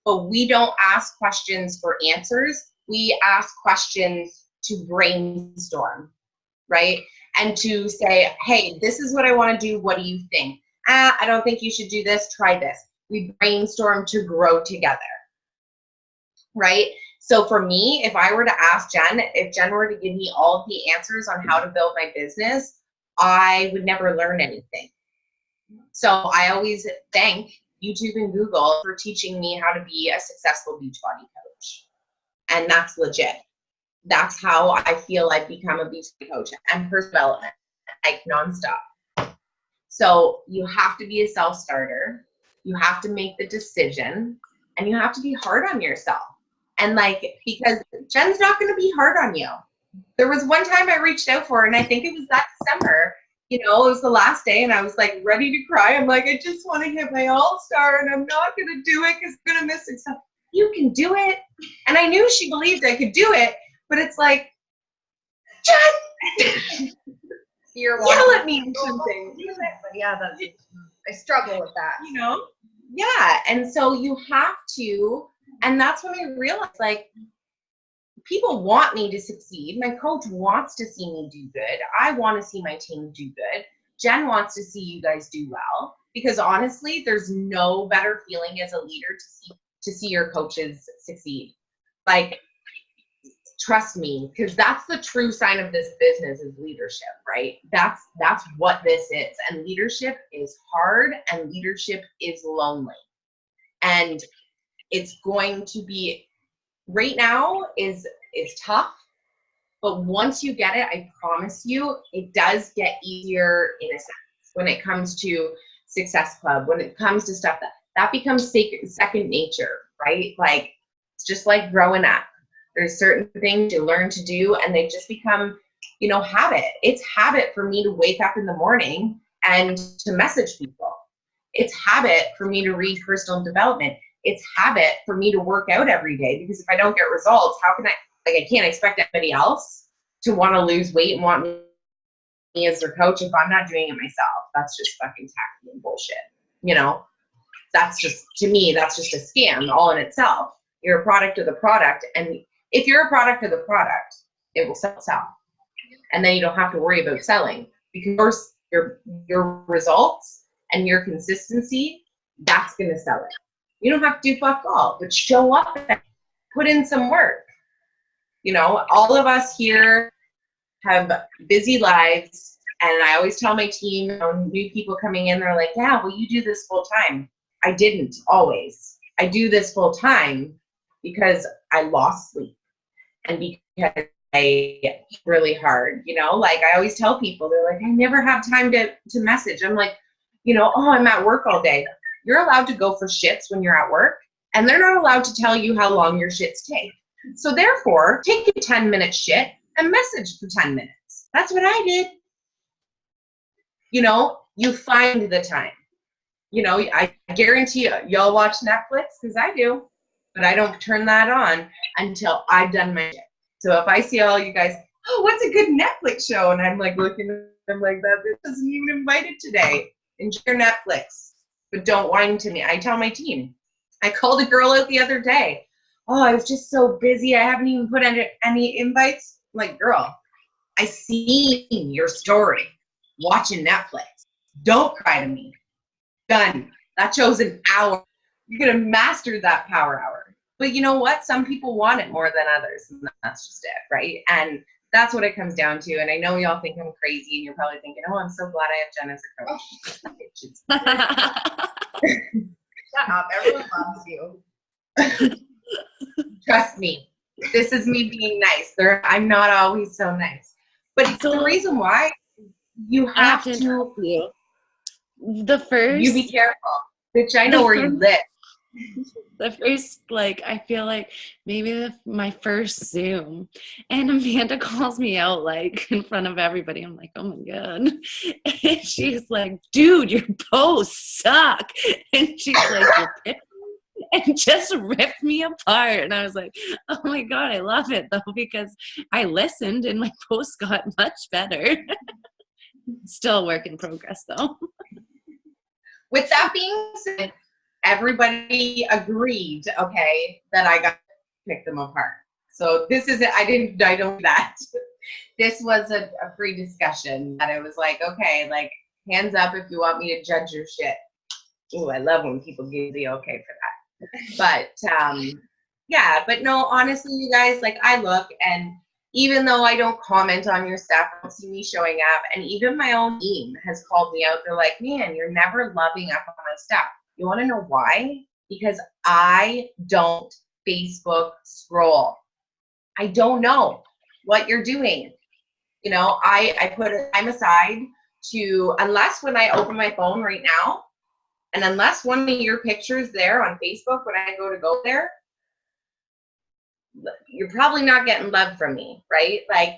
but we don't ask questions for answers. We ask questions to brainstorm, right? And to say, hey, this is what I want to do. What do you think? I don't think you should do this. Try this. We brainstorm to grow together, right? So for me, if I were to ask Jen, if Jen were to give me all of the answers on how to build my business, I would never learn anything. So I always thank YouTube and Google for teaching me how to be a successful Beachbody coach. And that's legit. That's how I feel I've become a Beachbody coach and personal development, like nonstop. So you have to be a self-starter. You have to make the decision, and you have to be hard on yourself. And like, because Jen's not going to be hard on you. There was one time I reached out for her, and I think it was that December. You know, it was the last day, and I was like ready to cry. I'm like, I just want to hit my all-star, and I'm not going to do it because I'm going to miss it. So you can do it. And I knew she believed I could do it, but it's like, Jen, You're yell at me or something. But yeah, I struggle with that. You know? Yeah. And so you have to, and that's when I realized, like, people want me to succeed. My coach wants to see me do good. I want to see my team do good. Jen wants to see you guys do well, because honestly, there's no better feeling as a leader to see your coaches succeed. Like, trust me, because that's the true sign of this business, is leadership, right? That's what this is. And leadership is hard, and leadership is lonely. And it's going to be, right now is tough, but once you get it, I promise you, it does get easier in a sense. When it comes to Success Club, when it comes to stuff that becomes second nature, right? Like, it's just like growing up. There's certain things you learn to do, and they just become, you know, habit. It's habit for me to wake up in the morning and to message people. It's habit for me to read personal development. It's habit for me to work out every day, because if I don't get results, how can I can't expect anybody else to want to lose weight and want me as their coach if I'm not doing it myself. That's just fucking tacky and bullshit. You know, that's just, to me, that's just a scam all in itself. You're a product of the product, and if you're a product of the product, it will sell. And then you don't have to worry about selling, because your results and your consistency, that's going to sell it. You don't have to do fuck all, but show up and put in some work. You know, all of us here have busy lives, and I always tell my team, you know, new people coming in, they're like, yeah, well, you do this full time. I didn't always. I do this full time because I lost sleep and because I really hard, you know, like I always tell people, they're like, I never have time to message. I'm like, you know, oh, I'm at work all day. You're allowed to go for shits when you're at work, and they're not allowed to tell you how long your shits take. So therefore, take a 10-minute shit and message for 10 minutes. That's what I did. You know, you find the time. You know, I guarantee you, y'all watch Netflix, because I do, but I don't turn that on until I've done my shit. So if I see all you guys, oh, what's a good Netflix show? And I'm like looking at them like, that bitch isn't even invited today. Enjoy your Netflix, but don't whine to me. I tell my team. I called a girl out the other day. Oh, I was just so busy. I haven't even put any invites. I'm like, girl, I seen your story watching Netflix. Don't cry to me. Done. That show's an hour. You're going to master that power hour. But you know what? Some people want it more than others. And that's just it, right? And that's what it comes down to. And I know y'all think I'm crazy, and you're probably thinking, oh, I'm so glad I have Jen as a coach. Shut up. Everyone loves you. Trust me. This is me being nice. I'm not always so nice. But it's the reason why you have to you. The first, you be careful. Bitch, I know where you live. The first, like, I feel like maybe my first Zoom, and Amanda calls me out, like, in front of everybody. I'm like, oh my God. And she's like, dude, your posts suck. And she's like, and just ripped me apart. And I was like, oh my God, I love it though, because I listened and my posts got much better. Still a work in progress though. With that being said, everybody agreed, okay, that I got to pick them apart. So this is it. I don't do that. This was a free discussion that it was like, okay, like, hands up if you want me to judge your shit. Ooh, I love when people give the okay for that. But yeah, but no, honestly, you guys, like, I look, and even though I don't comment on your stuff, I don't see me showing up, and even my own team has called me out. They're like, man, you're never loving up on my stuff. You want to know why? Because I don't Facebook scroll. I don't know what you're doing. You know, I put a time aside to, unless when I open my phone right now, and unless one of your pictures there on Facebook, when I go there, you're probably not getting love from me, right? Like,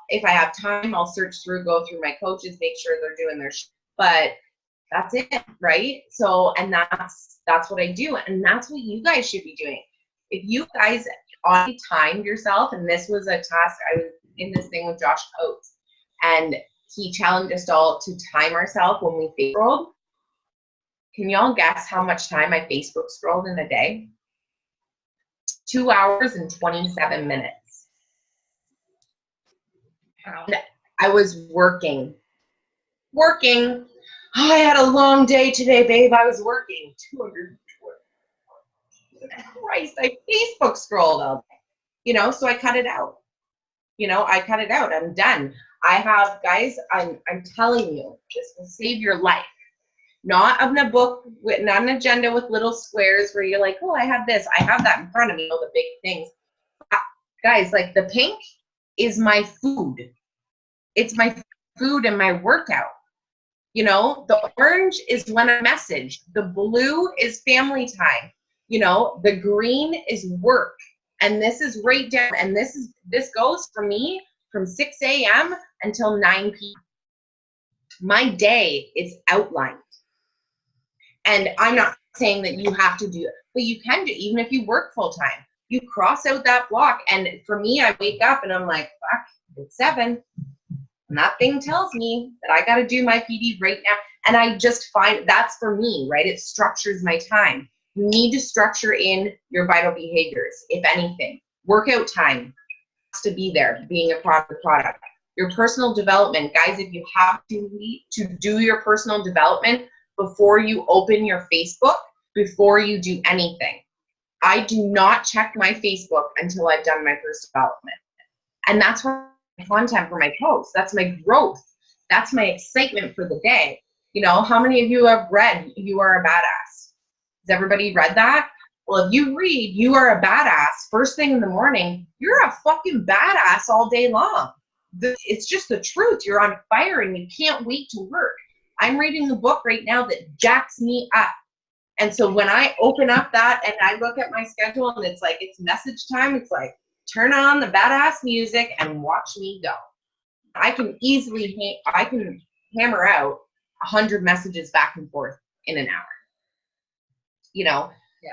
if I have time, I'll search through, go through my coaches, make sure they're doing their but that's it, right? So, and that's what I do, and that's what you guys should be doing. If you guys already timed yourself, and this was a task, I was in this thing with Josh Coates, and he challenged us all to time ourselves when we Facebook scrolled. Can y'all guess how much time I Facebook scrolled in a day? 2 hours and 27 minutes. And I was working. Oh, I had a long day today, babe. I was working. 220. Christ, I Facebook scrolled all day. You know, so I cut it out. I'm done. I have, guys, I'm telling you, this will save your life. Not of a book, not an agenda with little squares where you're like, oh, I have this, I have that in front of me, all the big things. Guys, like, the pink is my food. It's my food and my workout. You know, the orange is when I message. The blue is family time. You know, the green is work. And this is right down. And this goes for me from 6 a.m. until 9 p.m. My day is outlined. And I'm not saying that you have to do it, but you can do it, even if you work full time. You cross out that block. And for me, I wake up and I'm like, fuck, it's 7. And that thing tells me that I got to do my PD right now. And I just find that's for me, right? It structures my time. You need to structure in your vital behaviors, if anything. Workout time has to be there, being a part of the product. Your personal development, guys, if you have to do your personal development before you open your Facebook, before you do anything. I do not check my Facebook until I've done my first development. And that's my content for my posts. That's my growth. That's my excitement for the day. You know, how many of you have read You Are a Badass? Has everybody read that? Well, if you read You Are a Badass first thing in the morning, you're a fucking badass all day long. It's just the truth. You're on fire and you can't wait to work. I'm reading a book right now that jacks me up. And so when I open up that and I look at my schedule and it's like, it's message time, it's like, turn on the badass music and watch me go. I can easily, I can hammer out 100 messages back and forth in an hour. You know,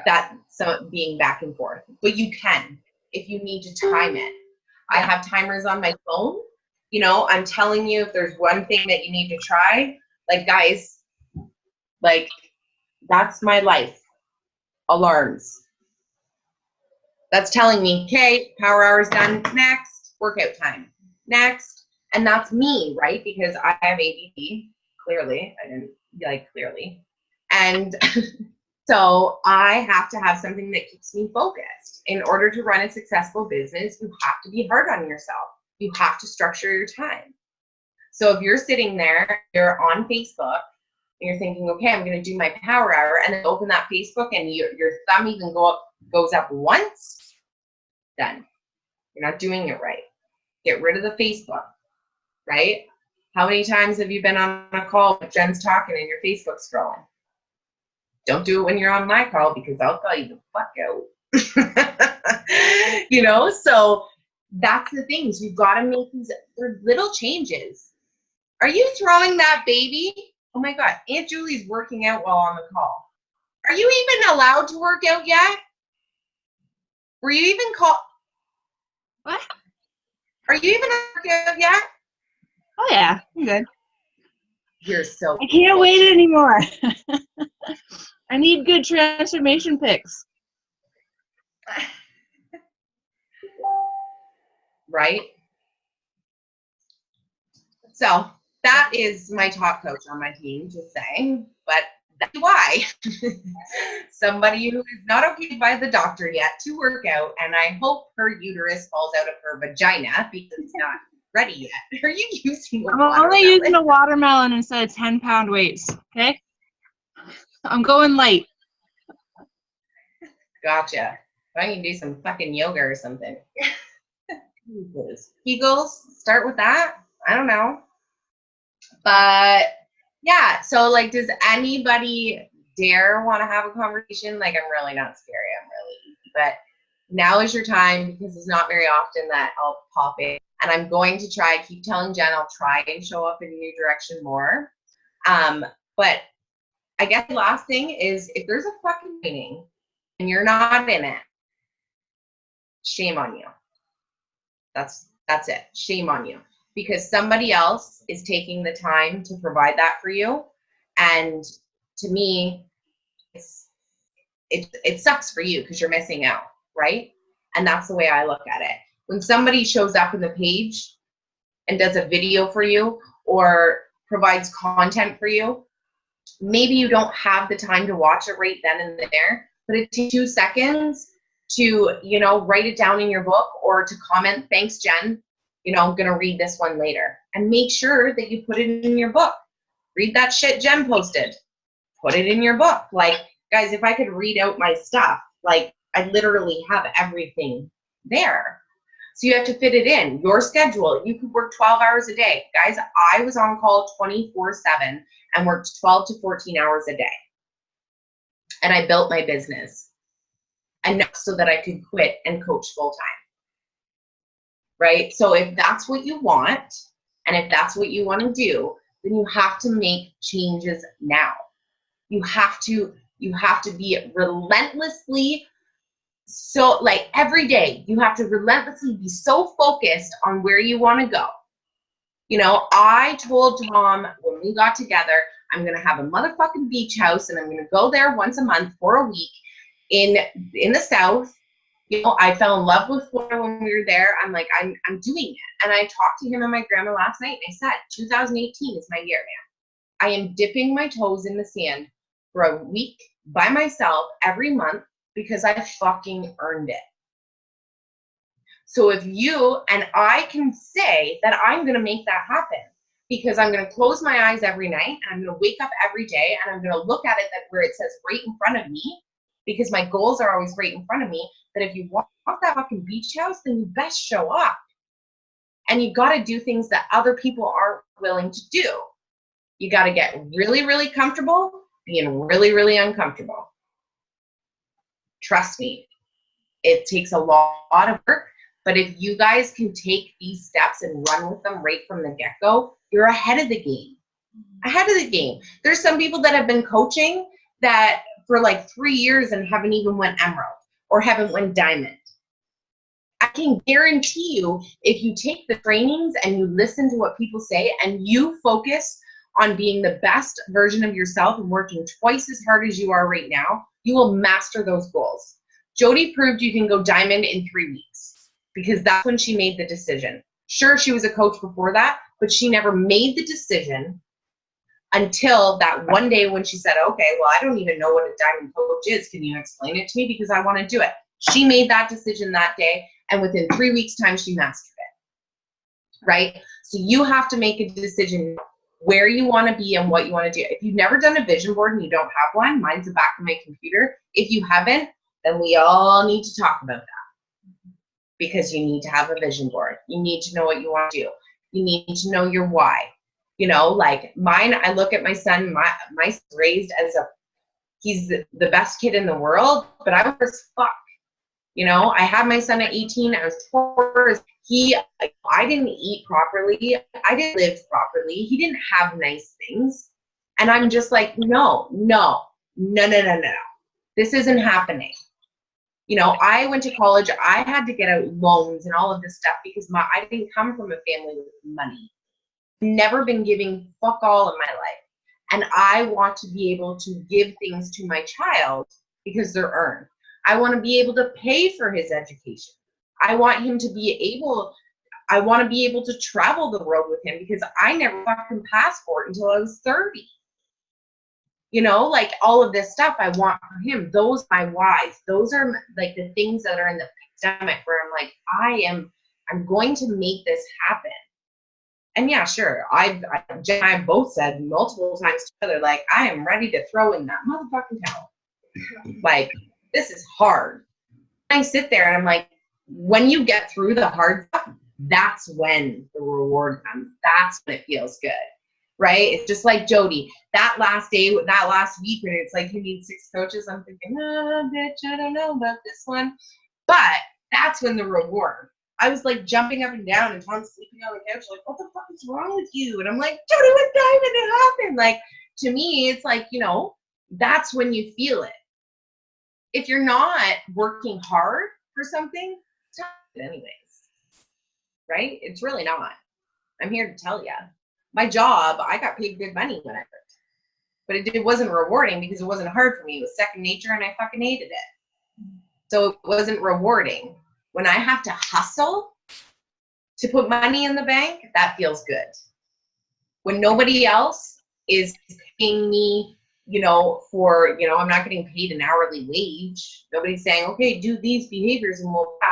that so being back and forth. But you can, if you need to time it. I have timers on my phone. You know, I'm telling you, if there's one thing that you need to try, like, guys, like, that's my life. Alarms. That's telling me, okay, power hour's done. Next, workout time. Next. And that's me, right? Because I have ADD, clearly. I didn't, like, clearly. And so I have to have something that keeps me focused. In order to run a successful business, you have to be hard on yourself. You have to structure your time. So if you're sitting there, you're on Facebook, and you're thinking, okay, I'm going to do my power hour, and then open that Facebook, and your thumb even goes up once, done. You're not doing it right. Get rid of the Facebook, right? How many times have you been on a call with Jen's talking and your Facebook scrolling? Don't do it when you're on my call, because I'll call you the fuck out. You know, so that's the things. You've got to make these little changes. Are you throwing that baby? Oh my God, Aunt Julie's working out while on the call. Are you even allowed to work out yet? Were you even called? What? Are you even working out yet? Oh yeah, I'm good. You're so. I can't wait anymore. I need good transformation pics. Right? So that is my top coach on my team, just saying. But that's why somebody who is not okay by the doctor yet to work out, and I hope her uterus falls out of her vagina because it's not ready yet. Are you using? I'm only using a watermelon instead of 10-pound weights. Okay, I'm going light. Gotcha. Why don't you do some fucking yoga or something? Kegels, start with that. I don't know. But yeah, so like, does anybody dare want to have a conversation? Like, I'm really not scary. I'm really easy. But now is your time, because it's not very often that I'll pop in. And I'm going to try, keep telling Jen, I'll try and show up in a new direction more. But I guess the last thing is, if there's a fucking meeting and you're not in it, shame on you. That's it. Shame on you. Because somebody else is taking the time to provide that for you. And to me, it sucks for you because you're missing out, right? And that's the way I look at it. When somebody shows up in the page and does a video for you or provides content for you, maybe you don't have the time to watch it right then and there, but it takes 2 seconds to, you know, write it down in your book or to comment, thanks, Jen. You know, I'm going to read this one later. And make sure that you put it in your book. Read that shit Jen posted. Put it in your book. Like, guys, if I could read out my stuff, like, I literally have everything there. So you have to fit it in. Your schedule. You could work 12 hours a day. Guys, I was on call 24/7 and worked 12 to 14 hours a day. And I built my business. And so that I could quit and coach full time. Right? So if that's what you want, and if that's what you want to do, then you have to make changes now. You have to be relentlessly, so like every day, you have to relentlessly be so focused on where you want to go. You know, I told Tom when we got together, I'm going to have a motherfucking beach house and I'm going to go there once a month for a week in the South, You know, I fell in love with Florida when we were there. I'm like, I'm doing it. And I talked to him and my grandma last night, and I said, 2018 is my year, man. I am dipping my toes in the sand for a week by myself every month because I fucking earned it. So if you and I can say that I'm going to make that happen, because I'm going to close my eyes every night and I'm going to wake up every day and I'm going to look at it that where it says right in front of me, because my goals are always right in front of me, that if you want that fucking beach house, then you best show up. And you got to do things that other people aren't willing to do. You got to get really, really comfortable being really, really uncomfortable. Trust me, it takes a lot of work. But if you guys can take these steps and run with them right from the get-go, you're ahead of the game. Ahead of the game. There's some people that have been coaching that for like 3 years and haven't even went emerald or haven't went diamond. I can guarantee you, if you take the trainings and you listen to what people say and you focus on being the best version of yourself and working twice as hard as you are right now, you will master those goals. Jody proved you can go diamond in 3 weeks because that's when she made the decision. Sure, she was a coach before that, but she never made the decision until that one day when she said, okay, well, I don't even know what a diamond coach is. Can you explain it to me? Because I want to do it. She made that decision that day, and within 3 weeks' time, she mastered it, right? So you have to make a decision where you want to be and what you want to do. If you've never done a vision board and you don't have one, mine's the back of my computer. If you haven't, then we all need to talk about that, because you need to have a vision board. You need to know what you want to do. You need to know your why. You know, like mine, I look at my son, my son's raised as he's the best kid in the world, but I was as fuck. You know, I had my son at 18, I was 4. I didn't eat properly. I didn't live properly. He didn't have nice things. And I'm just like, no. This isn't happening. You know, I went to college. I had to get out loans and all of this stuff because I didn't come from a family with money. Never been giving fuck all in my life. And I want to be able to give things to my child because they're earned. I want to be able to pay for his education. I want him to be able, I want to be able to travel the world with him because I never got a passport until I was 30. You know, like all of this stuff I want for him. Those are my whys. Those are like the things that are in the pandemic where I'm like, I'm going to make this happen. And yeah, sure, Jen and I both said multiple times together, like, I am ready to throw in that motherfucking towel. Like, this is hard. I sit there and I'm like, when you get through the hard stuff, that's when the reward comes. That's when it feels good, right? It's just like Jody. That last day, that last week, when it's like you need 6 coaches, I'm thinking, bitch, I don't know about this one. But that's when the reward. I was like jumping up and down, and Tom's sleeping on the couch, like, what the fuck is wrong with you? And I'm like, Jody, what time did it happen? Like, to me, it's like, you know, that's when you feel it. If you're not working hard for something, it's not good anyways, right? It's really not. I'm here to tell you. My job, I got paid good money when I worked, but it wasn't rewarding because it wasn't hard for me. It was second nature, and I fucking hated it. So it wasn't rewarding. When I have to hustle to put money in the bank, that feels good. When nobody else is paying me, you know, for, you know, I'm not getting paid an hourly wage. Nobody's saying, okay, do these behaviors and we'll pay.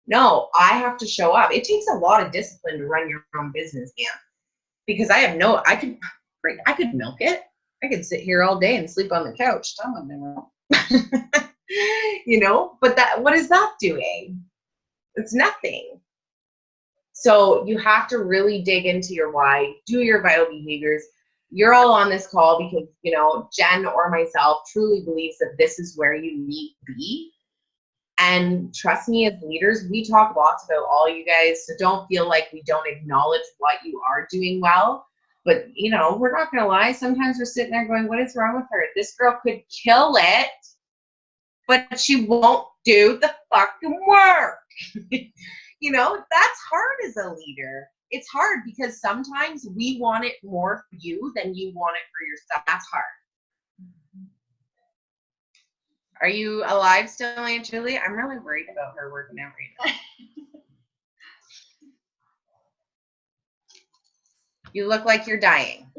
No, I have to show up. It takes a lot of discipline to run your own business, man. Because I could milk it. I could sit here all day and sleep on the couch. You know, but what is that doing? It's nothing. So you have to really dig into your why, do your vital behaviors. You're all on this call because, you know, Jen or myself truly believes that this is where you need to be. And trust me, as leaders, we talk lots about all you guys, so don't feel like we don't acknowledge what you are doing well. But, you know, we're not going to lie. Sometimes we're sitting there going, what is wrong with her? This girl could kill it, but she won't do the fucking work. You know, that's hard as a leader. It's hard because sometimes we want it more for you than you want it for yourself. That's hard. Are you alive still, Aunt Julie? I'm really worried about her working out right now. You look like you're dying.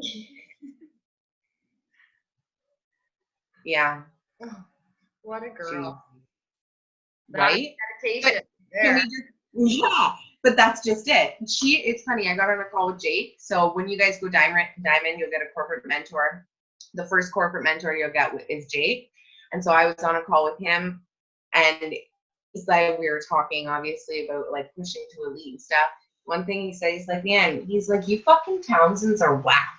Yeah. What a girl. Right? Meditation. Can we just, yeah, but that's just it. It's funny. I got on a call with Jake. So when you guys go Diamond, you'll get a corporate mentor. The first corporate mentor you'll get is Jake. And so I was on a call with him, and it's like we were talking obviously about like pushing to elite and stuff. One thing he said, he's like, man, he's like, you fucking Townsends are whack.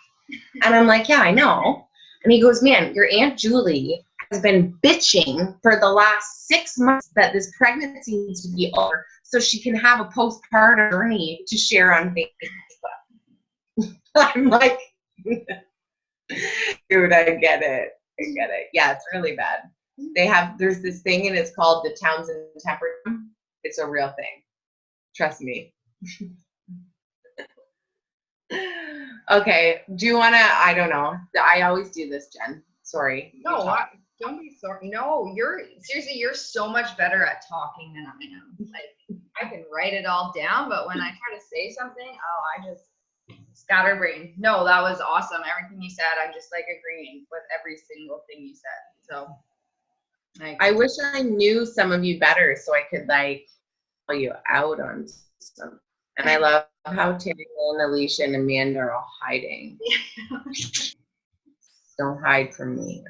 And I'm like, yeah, I know. And he goes, man, your Aunt Julie has been bitching for the last 6 months that this pregnancy needs to be over so she can have a postpartum journey to share on Facebook. I'm like, dude, I get it. Yeah, it's really bad. There's this thing and it's called the Townsend temperament. It's a real thing. Trust me. Okay, do you want to, I don't know. I always do this, Jen. Sorry. No, don't be sorry. No, you're so much better at talking than I am. Like, I can write it all down, but when I try to say something, I just scatterbrain. No, that was awesome. Everything you said, I'm just like agreeing with every single thing you said. So, like, I wish I knew some of you better so I could like call you out on some. And I love how Terry and Alicia and Amanda are all hiding. Don't hide from me.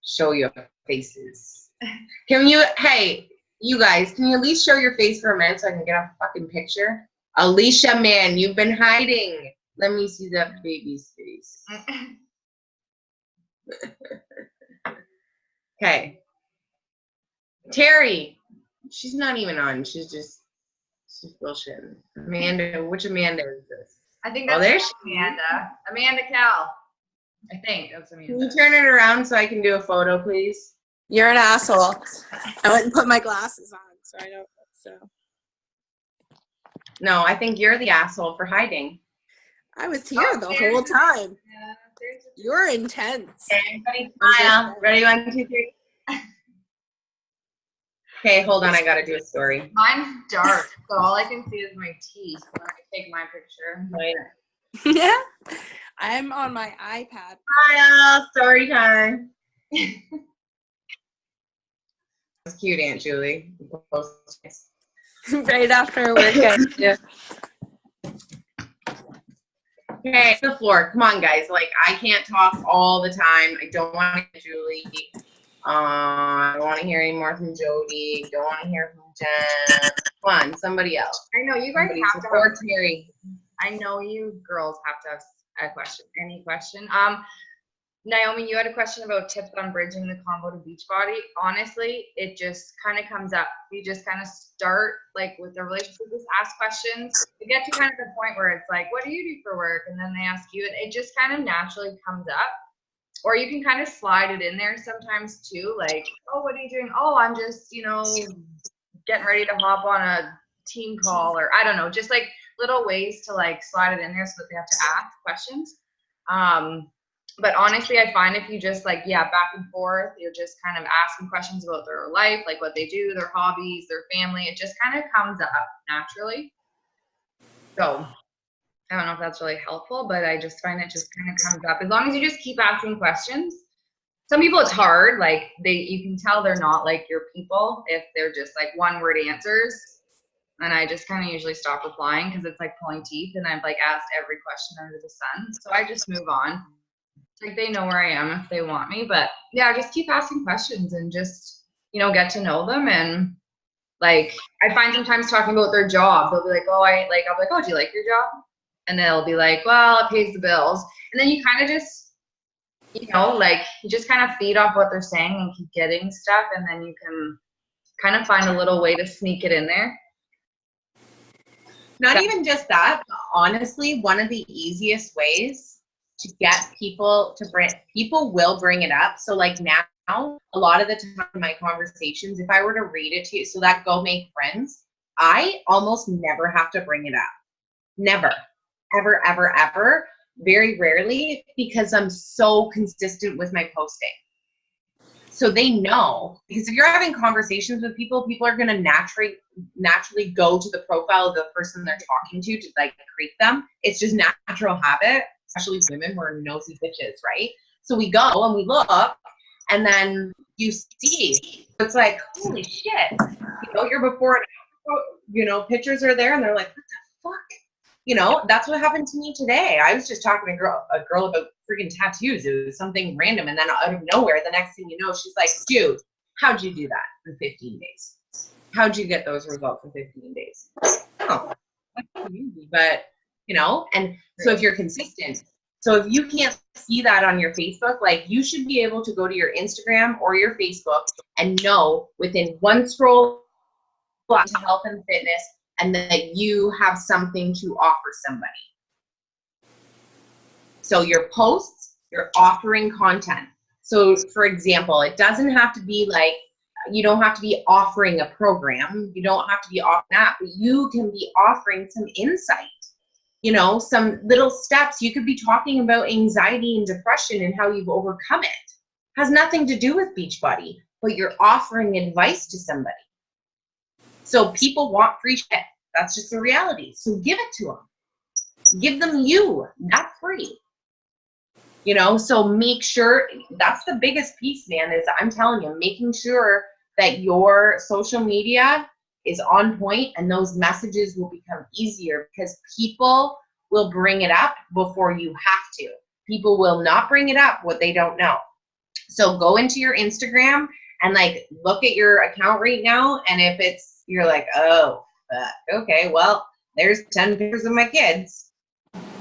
Show your faces. Hey, you guys, can you at least show your face for a minute so I can get a fucking picture? Alicia, man, you've been hiding. Let me see that baby's face. Okay. Terry, she's not even on. She's bullshitting. Amanda, which Amanda is this? I think that's Amanda. Amanda Cal. I think that's Amanda. Can you turn it around so I can do a photo, please? You're an asshole. I went and put my glasses on, so I don't. So. No, I think you're the asshole for hiding. I was here the whole time. Yeah, You're intense. Okay, everybody smile. Ready? 1, 2, 3. Okay, hold on. I gotta do a story. Mine's dark, so all I can see is my teeth when I take my picture. Wait. Yeah. I'm on my iPad. Smile. Story time. That's cute, Aunt Julie. Right after work. Yeah. Okay, the floor. Come on, guys. Like, I can't talk all the time. I don't want to hear Julie. I don't want to hear any more from Jody. Don't want to hear from Jen. Come on, somebody else. I know you guys have to have Terry. I know you girls have to have a question. Any question? Naomi, you had a question about tips on bridging the combo to Beachbody. Honestly, it just kind of comes up. You just kind of start like with the relationship, just ask questions. You get to kind of the point where it's like, what do you do for work? And then they ask you, and it just kind of naturally comes up. Or you can kind of slide it in there sometimes too, like, oh, what are you doing? Oh, I'm just, getting ready to hop on a team call, or I don't know, just like little ways to like slide it in there so that they have to ask questions. But honestly, I find if you just like, back and forth, you're just kind of asking questions about their life, like what they do, their hobbies, their family, it just kind of comes up naturally. So I don't know if that's really helpful, but I just find it just kind of comes up. As long as you just keep asking questions. Some people it's hard, like you can tell they're not like your people if they're just like one-word answers. And I just kind of usually stop replying because it's like pulling teeth and I've like asked every question under the sun. So I just move on. Like they know where I am if they want me, but yeah, just keep asking questions and just, get to know them. And like, I find sometimes talking about their job, they'll be like, I'll be like, oh, do you like your job? And they'll be like, well, it pays the bills. And then you kind of just, you just kind of feed off what they're saying and keep getting stuff. And then you can kind of find a little way to sneak it in there. Not even just that, but honestly, one of the easiest ways to get people will bring it up. So like now, a lot of the time in my conversations, if I were to read it to you, so that go make friends, I almost never have to bring it up. Never, ever, ever, ever. Very rarely, because I'm so consistent with my posting. So they know, because if you're having conversations with people, people are going to naturally go to the profile of the person they're talking to like creep them. It's just natural habit, especially women. We're nosy bitches, right? So we go and we look, and then you see, it's like, holy shit, you know, you're before and after, you know, pictures are there, and they're like, what the fuck? You know, that's what happened to me today. I was just talking to a girl about freaking tattoos. It was something random, and then out of nowhere, the next thing you know, she's like, dude, how'd you do that in 15 days? How'd you get those results in 15 days? Oh, that's easy, but, you know, and so if you're consistent, so if you can't see that on your Facebook, like, you should be able to go to your Instagram or your Facebook and know within one scroll to health and fitness, and that you have something to offer somebody. So your posts, you're offering content. So for example, it doesn't have to be like, you don't have to be offering a program. You don't have to be offering that, but you can be offering some insight, you know, some little steps. You could be talking about anxiety and depression and how you've overcome it. Has nothing to do with Beachbody, but you're offering advice to somebody. So people want free shit. That's just the reality. So give it to them. Give them you, not free. You know, so make sure, that's the biggest piece, man, is I'm telling you, making sure that your social media is on point and those messages will become easier, because people will bring it up before you have to. People will not bring it up what they don't know. So go into your Instagram and like look at your account right now, and if it's, you're like, oh, okay, well, there's 10 pictures of my kids.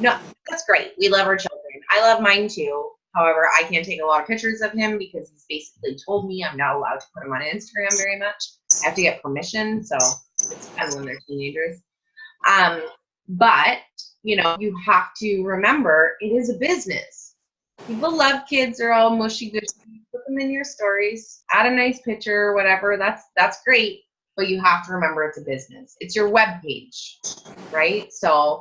No, that's great. We love our children. I love mine too. However, I can't take a lot of pictures of him because he's basically told me I'm not allowed to put him on Instagram very much. I have to get permission, so it's fun when they're teenagers. But, you know, you have to remember it is a business. People love kids. They're all mushy gushy. Put them in your stories. Add a nice picture, whatever. That's great. But you have to remember it's a business. It's your web page, right? So,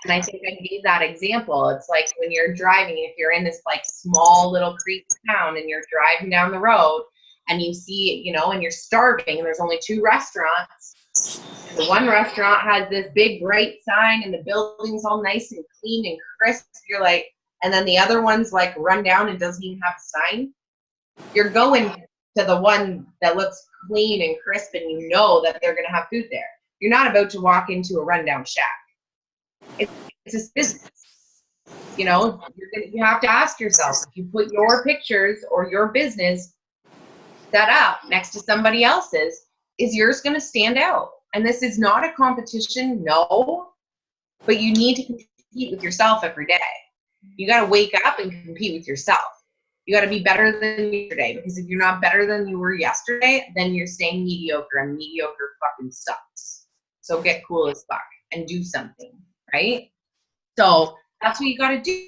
and I think I gave that example. It's like when you're driving, if you're in this like small little creek town and you're driving down the road and you see, you know, and you're starving and there's only 2 restaurants. And the one restaurant has this big bright sign and the building's all nice and clean and crisp. You're like, and then the other one's like run down and doesn't even have a sign. You're going to the one that looks clean and crisp and you know that they're going to have food there. You're not about to walk into a rundown shack. It's a business. You know, you have to ask yourself, if you put your pictures or your business set up next to somebody else's, is yours going to stand out? And this is not a competition, no, but you need to compete with yourself every day. You got to wake up and compete with yourself. You got to be better than yesterday, because if you're not better than you were yesterday, then you're staying mediocre, and mediocre fucking sucks. So get cool as fuck and do something, right? So that's what you got to do.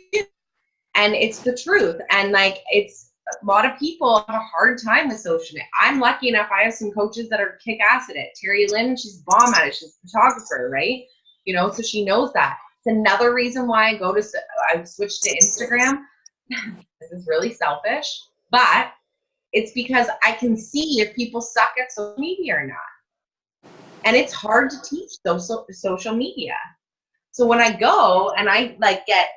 And it's the truth. And like, it's a lot of people have a hard time with social media. I'm lucky enough, I have some coaches that are kick ass at it. Terry Lynn, she's bomb at it. She's a photographer, right? You know, so she knows that. It's another reason why I switched to Instagram. This is really selfish, but it's because I can see if people suck at social media or not. And it's hard to teach those social media. So when I go and I like get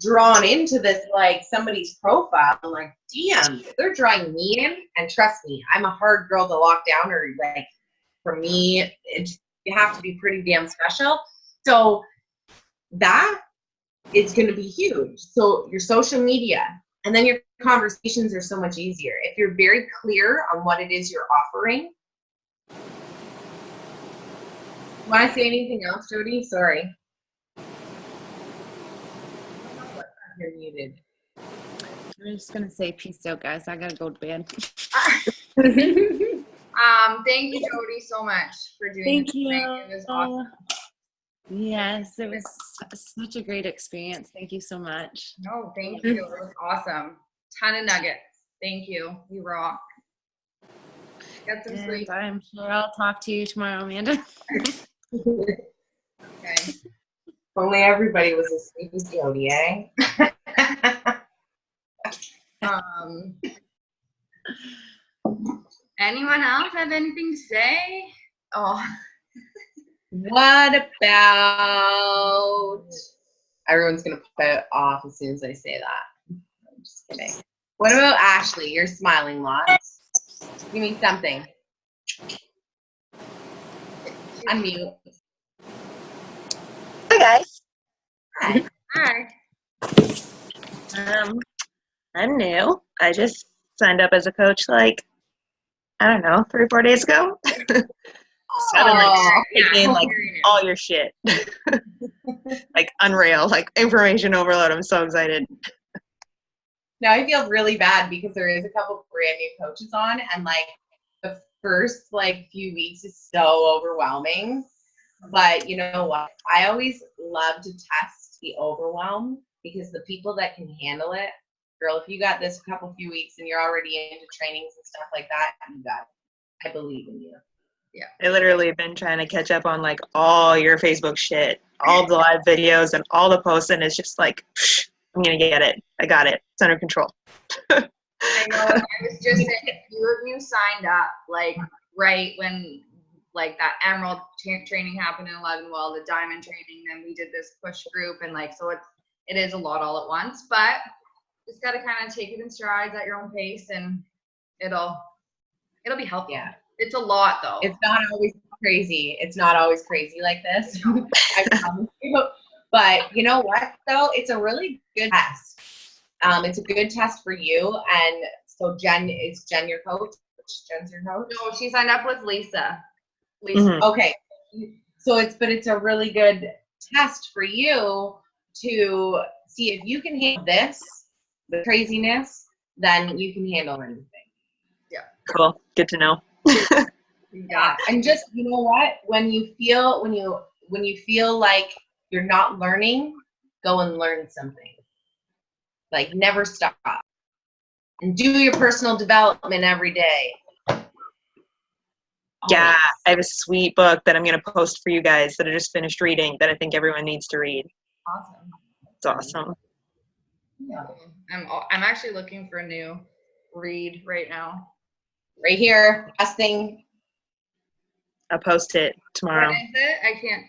drawn into this, like somebody's profile, I'm like, damn, they're drawing me in. And trust me, I'm a hard girl to lock down, or like, for me, you have to be pretty damn special. So that is going to be huge. So your social media, and then your conversations are so much easier. If you're very clear on what it is you're offering. Want to say anything else, Jody? Sorry. You're muted. I'm just gonna say peace out, guys. I gotta go to bed. Thank you, Jody, so much for doing Thank this. you. It was awesome. Yes, it was such a great experience. Thank you so much. No, thank you. It was awesome. Ton of nuggets. Thank you. You rock. Get some sleep. And I'm sure I'll talk to you tomorrow, Amanda. Okay. If only everybody was asleep as Jody, eh? Anyone else have anything to say? Oh, What about? Everyone's gonna put it off as soon as I say that. I'm just kidding. What about Ashley? You're smiling lots. Give me something. Unmute. Hi guys. Hi. hi. I'm new. I just signed up as a coach like, I don't know, 3 or 4 days ago. So I've been like taking like all your shit. Like unreal, like information overload. I'm so excited. Now I feel really bad because there is a couple brand new coaches on, and like the first like few weeks is so overwhelming. But you know what? I always love to test the overwhelm because the people that can handle it, girl, if you got this few weeks and you're already into trainings and stuff like that, you got it. I believe in you. Yeah. I literally have been trying to catch up on like all your Facebook shit, all the live videos and all the posts, and it's just like, I'm gonna get it. I got it. It's under control. I know. I was just saying, if you signed up like right when like that Emerald training happened in 11, well, the Diamond training, then we did this push group, and like so it is a lot all at once, but just got to kind of take it in strides at your own pace, and it'll be helpful. Yeah. It's a lot though. It's not always crazy. It's not always crazy like this. I promise you. But you know what though? It's a really good test. It's a good test for you. And so Jen your coach? Jen's your coach? No, she signed up with Lisa. Mm-hmm. Okay. So it's a really good test for you to see if you can handle this, the craziness, then you can handle anything. Cool. Good to know. Yeah. And just, you know what? When you feel like you're not learning, go and learn something. Like never stop. And do your personal development every day. Yeah, I have a sweet book that I'm going to post for you guys that I just finished reading that I think everyone needs to read. Awesome. It's awesome. Yeah. I'm actually looking for a new read right now. Right here. Last thing. I'll post it tomorrow. What is it? I can't.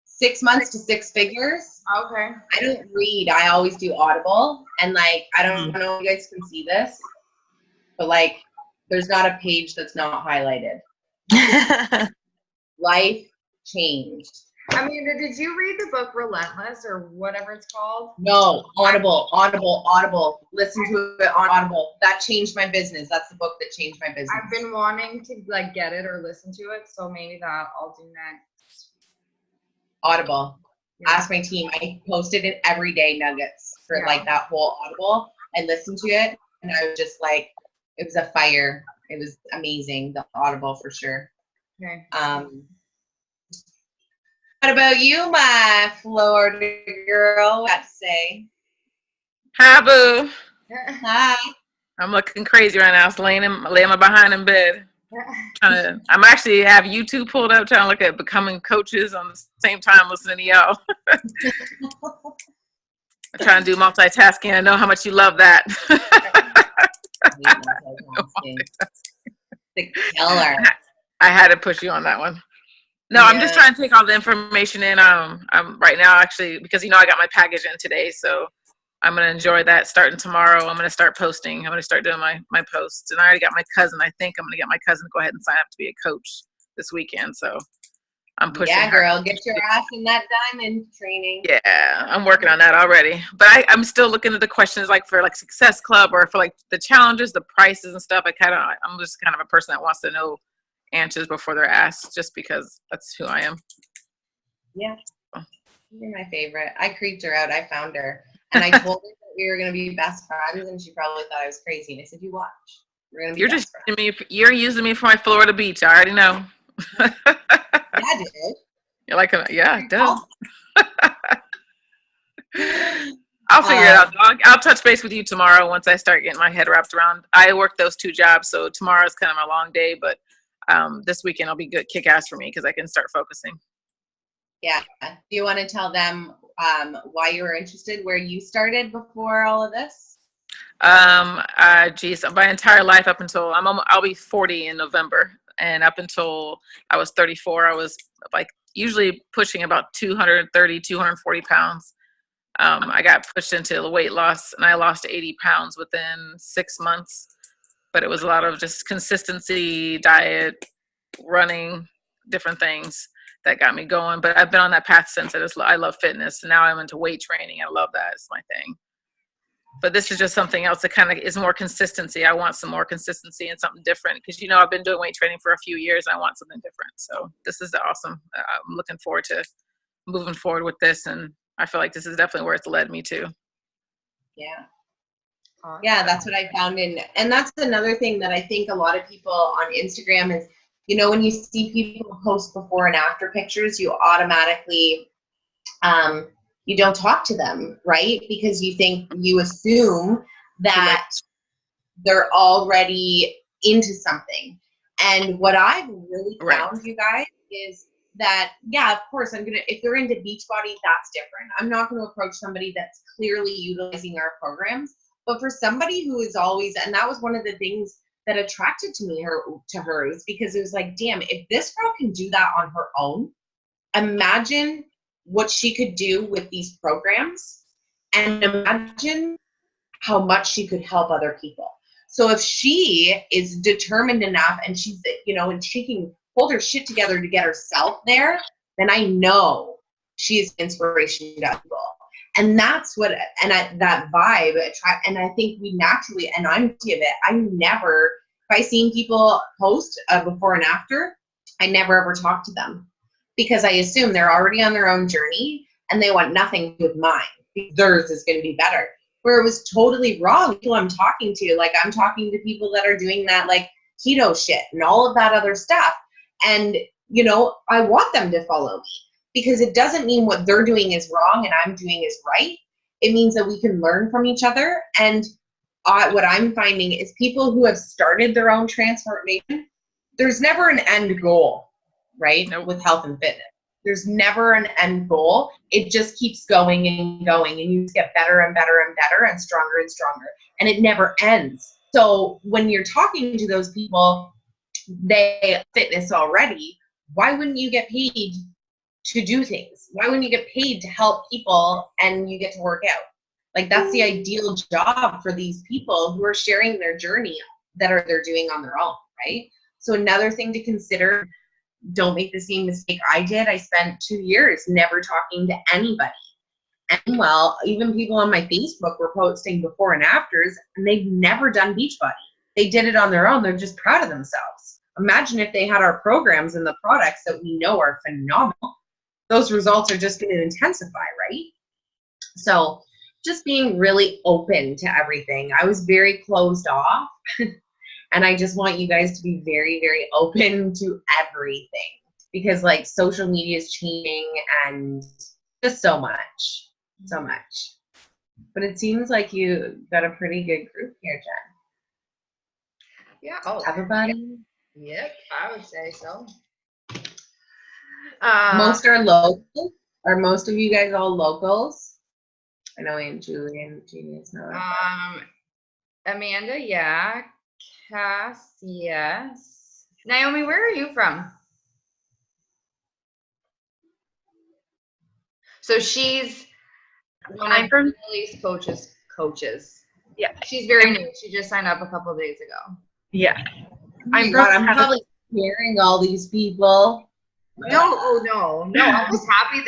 6 months to 6 figures. Okay. I don't read. I always do Audible. And like, I don't know if you guys can see this, but like, there's not a page that's not highlighted. Life changed. Amanda, did you read the book Relentless or whatever it's called? No, Audible. Listen to it on Audible. That changed my business. That's the book that changed my business. I've been wanting to like get it or listen to it, so maybe that I'll do next. Audible. Yeah. Ask my team. I posted it every day nuggets for like that whole Audible. I listened to it and I was just like, it was a fire. It was amazing. The Audible for sure. Okay. What about you, my Florida girl? What to say? Hi, boo. Hi. I'm looking crazy right now. I was laying my behind in bed. I'm actually have YouTube pulled up trying to look at becoming coaches on the same time listening to y'all. I'm trying to do multitasking. I know how much you love that. The killer. I had to push you on that one. No, I'm just trying to take all the information in. I'm right now actually because I got my package in today, so I'm gonna enjoy that starting tomorrow. I'm gonna start posting. I'm gonna start doing my posts, and I already got my cousin. I think I'm gonna get my cousin to go ahead and sign up to be a coach this weekend. So I'm pushing. Yeah, girl, get your ass in that diamond training. Yeah, I'm working on that already. But I'm still looking at the questions like for like Success Club or for like the challenges, the prices and stuff. I'm just kind of a person that wants to know answers before they're asked, just because that's who I am. Yeah, you're my favorite. I creeped her out. I found her, and I told her that we were gonna be best friends, and she probably thought I was crazy. And I said, "You watch, we're gonna be You're best just friends." you're using me for my Florida beach. I already know. Yeah, dude. You're like, yeah, duh. I'll figure it out. I'll touch base with you tomorrow once I start getting my head wrapped around. I work those 2 jobs, so tomorrow's kind of a long day, but this weekend will be good, kick ass for me because I can start focusing. Yeah. Do you want to tell them why you were interested, where you started before all of this? Geez, my entire life up until I'll be 40 in November, and up until I was 34, I was like usually pushing about 230, 240 pounds. I got pushed into weight loss, and I lost 80 pounds within 6 months. But it was a lot of just consistency, diet, running, different things that got me going. But I've been on that path since. I love fitness, and now I'm into weight training. I love that. It's my thing. But this is just something else that kind of is more consistency. I want some more consistency and something different because, I've been doing weight training for a few years and I want something different. So this is awesome. I'm looking forward to moving forward with this. And I feel like this is definitely where it's led me to. Yeah. Yeah, that's what I found. And that's another thing that I think a lot of people on Instagram is, when you see people post before and after pictures, you automatically, you don't talk to them, right? Because you assume that they're already into something. And what I've really found, you guys, is that, yeah, of course, if they're into Beachbody, that's different. I'm not going to approach somebody that's clearly utilizing our programs. But for somebody who is always, and that was one of the things that attracted to her is because it was like, damn, if this girl can do that on her own, imagine what she could do with these programs, and imagine how much she could help other people. So if she is determined enough and she's, and she can hold her shit together to get herself there, then I know she is inspiration to people. And that's what, that vibe, and I think we naturally, and I'm guilty of it, if I seen people post before and after, I never ever talk to them because I assume they're already on their own journey and they want nothing with mine. Theirs is going to be better. Where it was totally wrong. People I'm talking to, like I'm talking to people that are doing that like keto shit and all of that other stuff. And, I want them to follow me. Because it doesn't mean what they're doing is wrong and I'm doing is right. It means that we can learn from each other. And what I'm finding is people who have started their own transformation, there's never an end goal, right? Nope. With health and fitness. There's never an end goal. It just keeps going and going, and you just get better and better and better and stronger, and it never ends. So when you're talking to those people, they fitness already, why wouldn't you get paid to do things? Why wouldn't you get paid to help people and you get to work out? Like that's the ideal job for these people who are sharing their journey that they're doing on their own, right? So another thing to consider, don't make the same mistake I did. I spent 2 years never talking to anybody. And well, even people on my Facebook were posting before and afters, and they've never done Beachbody. They did it on their own. They're just proud of themselves. Imagine if they had our programs and the products that we know are phenomenal. Those results are just going to intensify, right? So just being really open to everything. I was very closed off. And I just want you guys to be very, very open to everything because like social media is changing and just so much. But it seems like you got a pretty good group here, Jen. Yeah. Oh, everybody? Yep, I would say so. Most are local. Are most of you guys all locals? I know Aunt Julie and Jeannie is not. Amanda, yeah. Cass, yes. Naomi, where are you from? So she's one of Lily's coaches. Yeah. She's very new. She just signed up a couple of days ago. Yeah. I'm probably hearing all these people. No. I was happy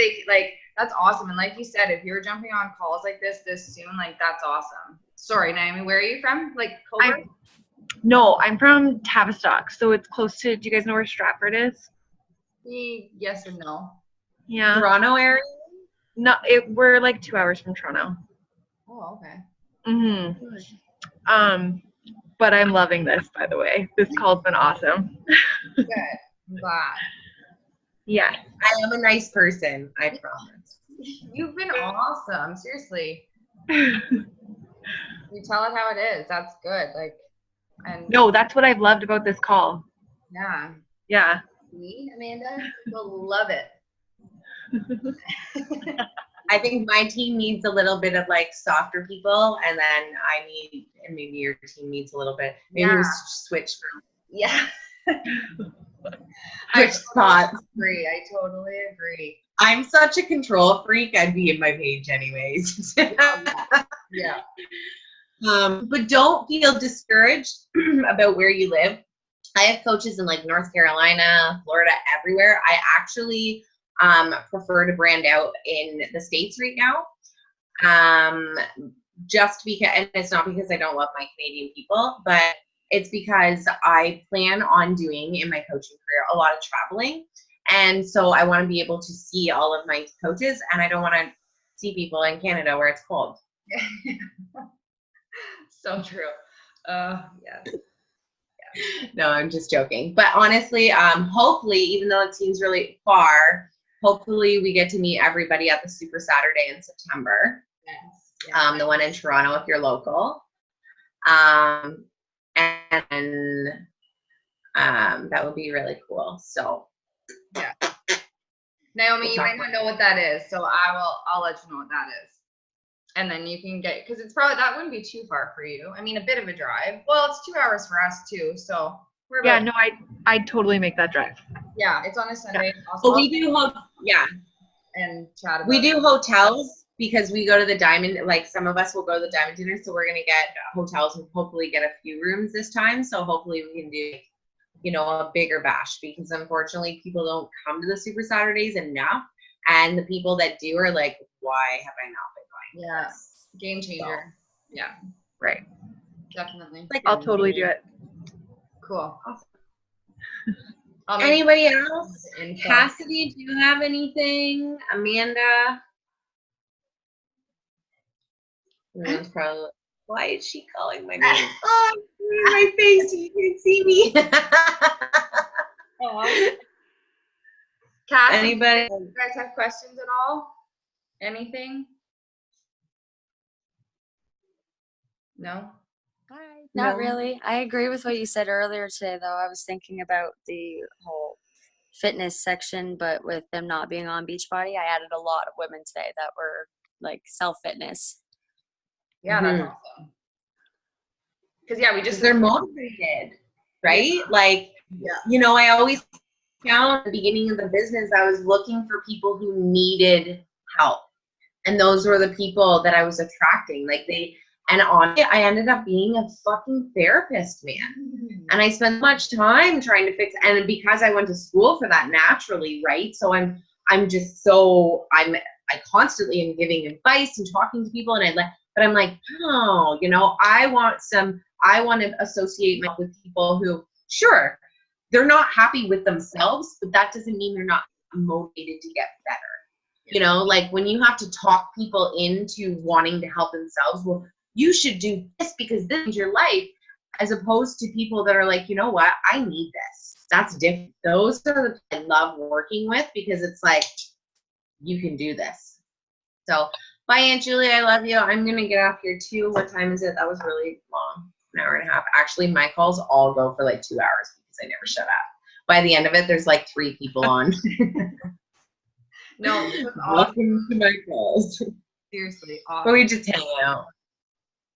that's awesome. And like you said, if you're jumping on calls like this soon, like that's awesome. Sorry, Naomi, where are you from? Like Coburg? No, I'm from Tavistock, so it's close to, do you guys know where Stratford is? Yes and no. Yeah. Toronto area? No, we're like 2 hours from Toronto. Oh, okay. But I'm loving this, by the way. This call's been awesome. Good. I'm glad. Yeah. I am a nice person, I promise. You've been awesome. Seriously. You tell it how it is. That's good. No, that's what I've loved about this call. Yeah. Yeah. Me, Amanda, you'll love it. I think my team needs a little bit of like softer people, and then I need and maybe your team needs a little bit. Maybe we switch. Yeah. Switch spots. I totally agree. I'm such a control freak. I'd be in my page anyways. Yeah. But don't feel discouraged about where you live. I have coaches in like North Carolina, Florida, everywhere. I actually prefer to brand out in the States right now. Just because, and it's not because I don't love my Canadian people, but it's because I plan on doing in my coaching career a lot of traveling. And so I want to be able to see all of my coaches, and I don't want to see people in Canada where it's cold. So true. Yeah. No, I'm just joking. But honestly, hopefully, even though it seems really far, hopefully we get to meet everybody at the Super Saturday in September. Yes. Yeah. The one in Toronto if you're local. And that would be really cool. So yeah. Naomi, you might not know what that is, so I'll let you know what that is. And then you can get, because it's probably, that wouldn't be too far for you. I mean, a bit of a drive. Well, it's 2 hours for us too, so we're about, Yeah, no, I'd totally make that drive. yeah, it's on a Sunday. well, we do and chat about we do hotels because we go to the Diamond, like some of us will go to the Diamond dinner, so we're gonna get hotels and hopefully get a few rooms this time. So hopefully we can do, you know, a bigger bash, because unfortunately people don't come to the Super Saturdays enough, and the people that do are like, why have I not been going? Yeah, game changer. So, yeah, right. Definitely. Like, I'll totally do it. Cool. Anybody else? Cassidy, do you have anything? Amanda? Everyone's probably, why is she calling my name? Oh, I'm seeing my face. You can't see me. Cass, anybody? You guys have questions at all? Anything? No? Hi. Not really. I agree with what you said earlier today, though. I was thinking about the whole fitness section, but with them not being on Beachbody, I added a lot of women today that were like self-fitness. Yeah, that's awesome. Because, yeah, we just... They're motivated, right? Like, you know, I always found at the beginning of the business, I was looking for people who needed help. And those were the people that I was attracting. Like, and honestly, I ended up being a fucking therapist, man. And I spent much time trying to fix, and because I went to school for that naturally, right? So I'm just so, I constantly am giving advice and talking to people, and but I'm like, oh, you know, I want to associate myself with people who, sure, they're not happy with themselves, but that doesn't mean they're not motivated to get better. You know, like when you have to talk people into wanting to help themselves, well, you should do this because this is your life, as opposed to people that are like, you know what, I need this. That's different. Those are the people I love working with, because it's like, you can do this. So, bye, Aunt Julie. I love you. I'm going to get off here too. What time is it? That was really long. An hour and a half. Actually, my calls all go for like 2 hours because I never shut up. By the end of it, there's like 3 people on. No, this was awesome. Welcome to my calls. Seriously, awesome. But we just hang out.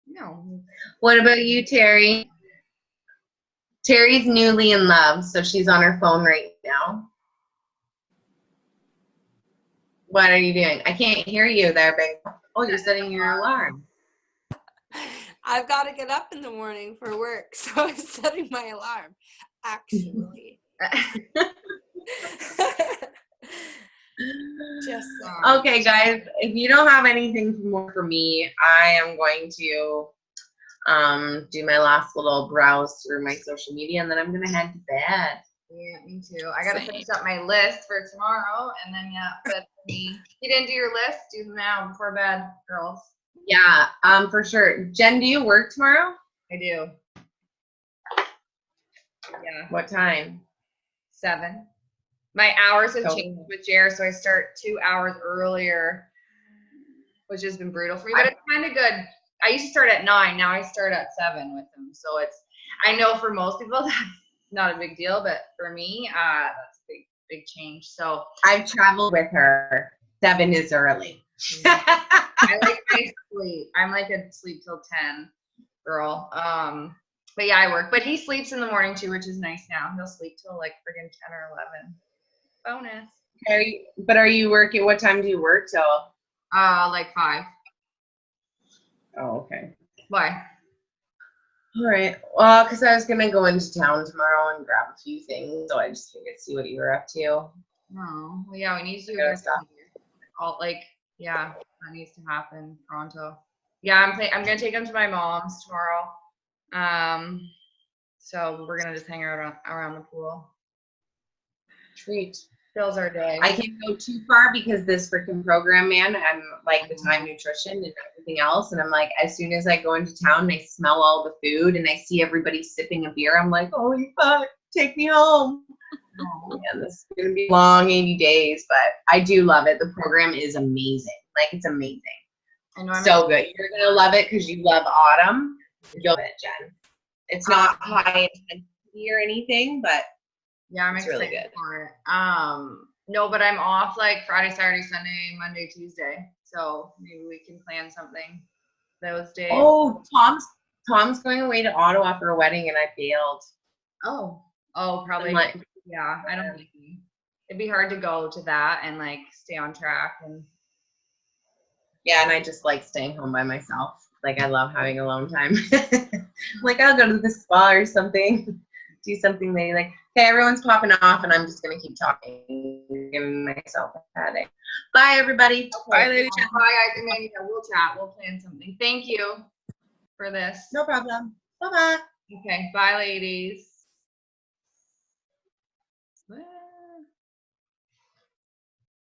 No. What about you, Terry? Terry's newly in love, so she's on her phone right now. What are you doing? I can't hear you there, big. Oh, you're setting your alarm. I've got to get up in the morning for work, so I'm setting my alarm, actually. Just okay, guys, if you don't have anything more for me, I am going to do my last little browse through my social media, and then I'm gonna head to bed. Yeah, me too. I gotta finish up my list for tomorrow, and then but you didn't do your list, do them now before bed, girls. Yeah, for sure. Jen, do you work tomorrow? I do. Yeah. What time? 7. My hours have changed with Jer, so I start 2 hours earlier, which has been brutal for me, but it's kind of good. I used to start at 9, now I start at 7 with them, so I know for most people that's not a big deal, but for me, that's a big change. So I've traveled with her. 7 is early. I like my sleep. I'm like a sleep till 10, girl. But yeah, I work. But he sleeps in the morning too, which is nice now. He'll sleep till like friggin' 10 or 11. Bonus. Are you working? What time do you work till? Like 5. Oh, okay. Why? All right. Well, because I was gonna go into town tomorrow and grab a few things, so I just figured see what you were up to. Oh, well, yeah, we need to do Gotta it. stop. All like, yeah, that needs to happen pronto. Yeah, I'm gonna take him to my mom's tomorrow. So we're gonna just hang out around the pool. Treat. Fills our day. I can't go too far because this freaking program, man, I'm like the time nutrition and everything else. And I'm like, as soon as I go into town and I smell all the food and I see everybody sipping a beer, I'm like, holy fuck, take me home. Oh man, this is gonna be a long 80 days, but I do love it. The program is amazing. Like, it's amazing. So good. You're gonna love it because you love autumn. You'll love it, Jen. It's not high intensity or anything, but yeah, I'm excited really good for it. No, but I'm off like Friday, Saturday, Sunday, Monday, Tuesday. So maybe we can plan something those days. Oh, Tom's going away to Ottawa for a wedding and I bailed. Oh, probably. Like, yeah, I don't think it'd be hard to go to that and like stay on track and yeah, and I just like staying home by myself. Like, I love having alone time. Like, I'll go to the spa or something, do something they like. Okay, everyone's popping off, and I'm just gonna keep talking, giving myself a headache. Bye, everybody. Okay. Bye, ladies. Bye, Amanda. We'll chat. We'll plan something. Thank you for this. No problem. Bye-bye. Okay. Bye, ladies. Bye.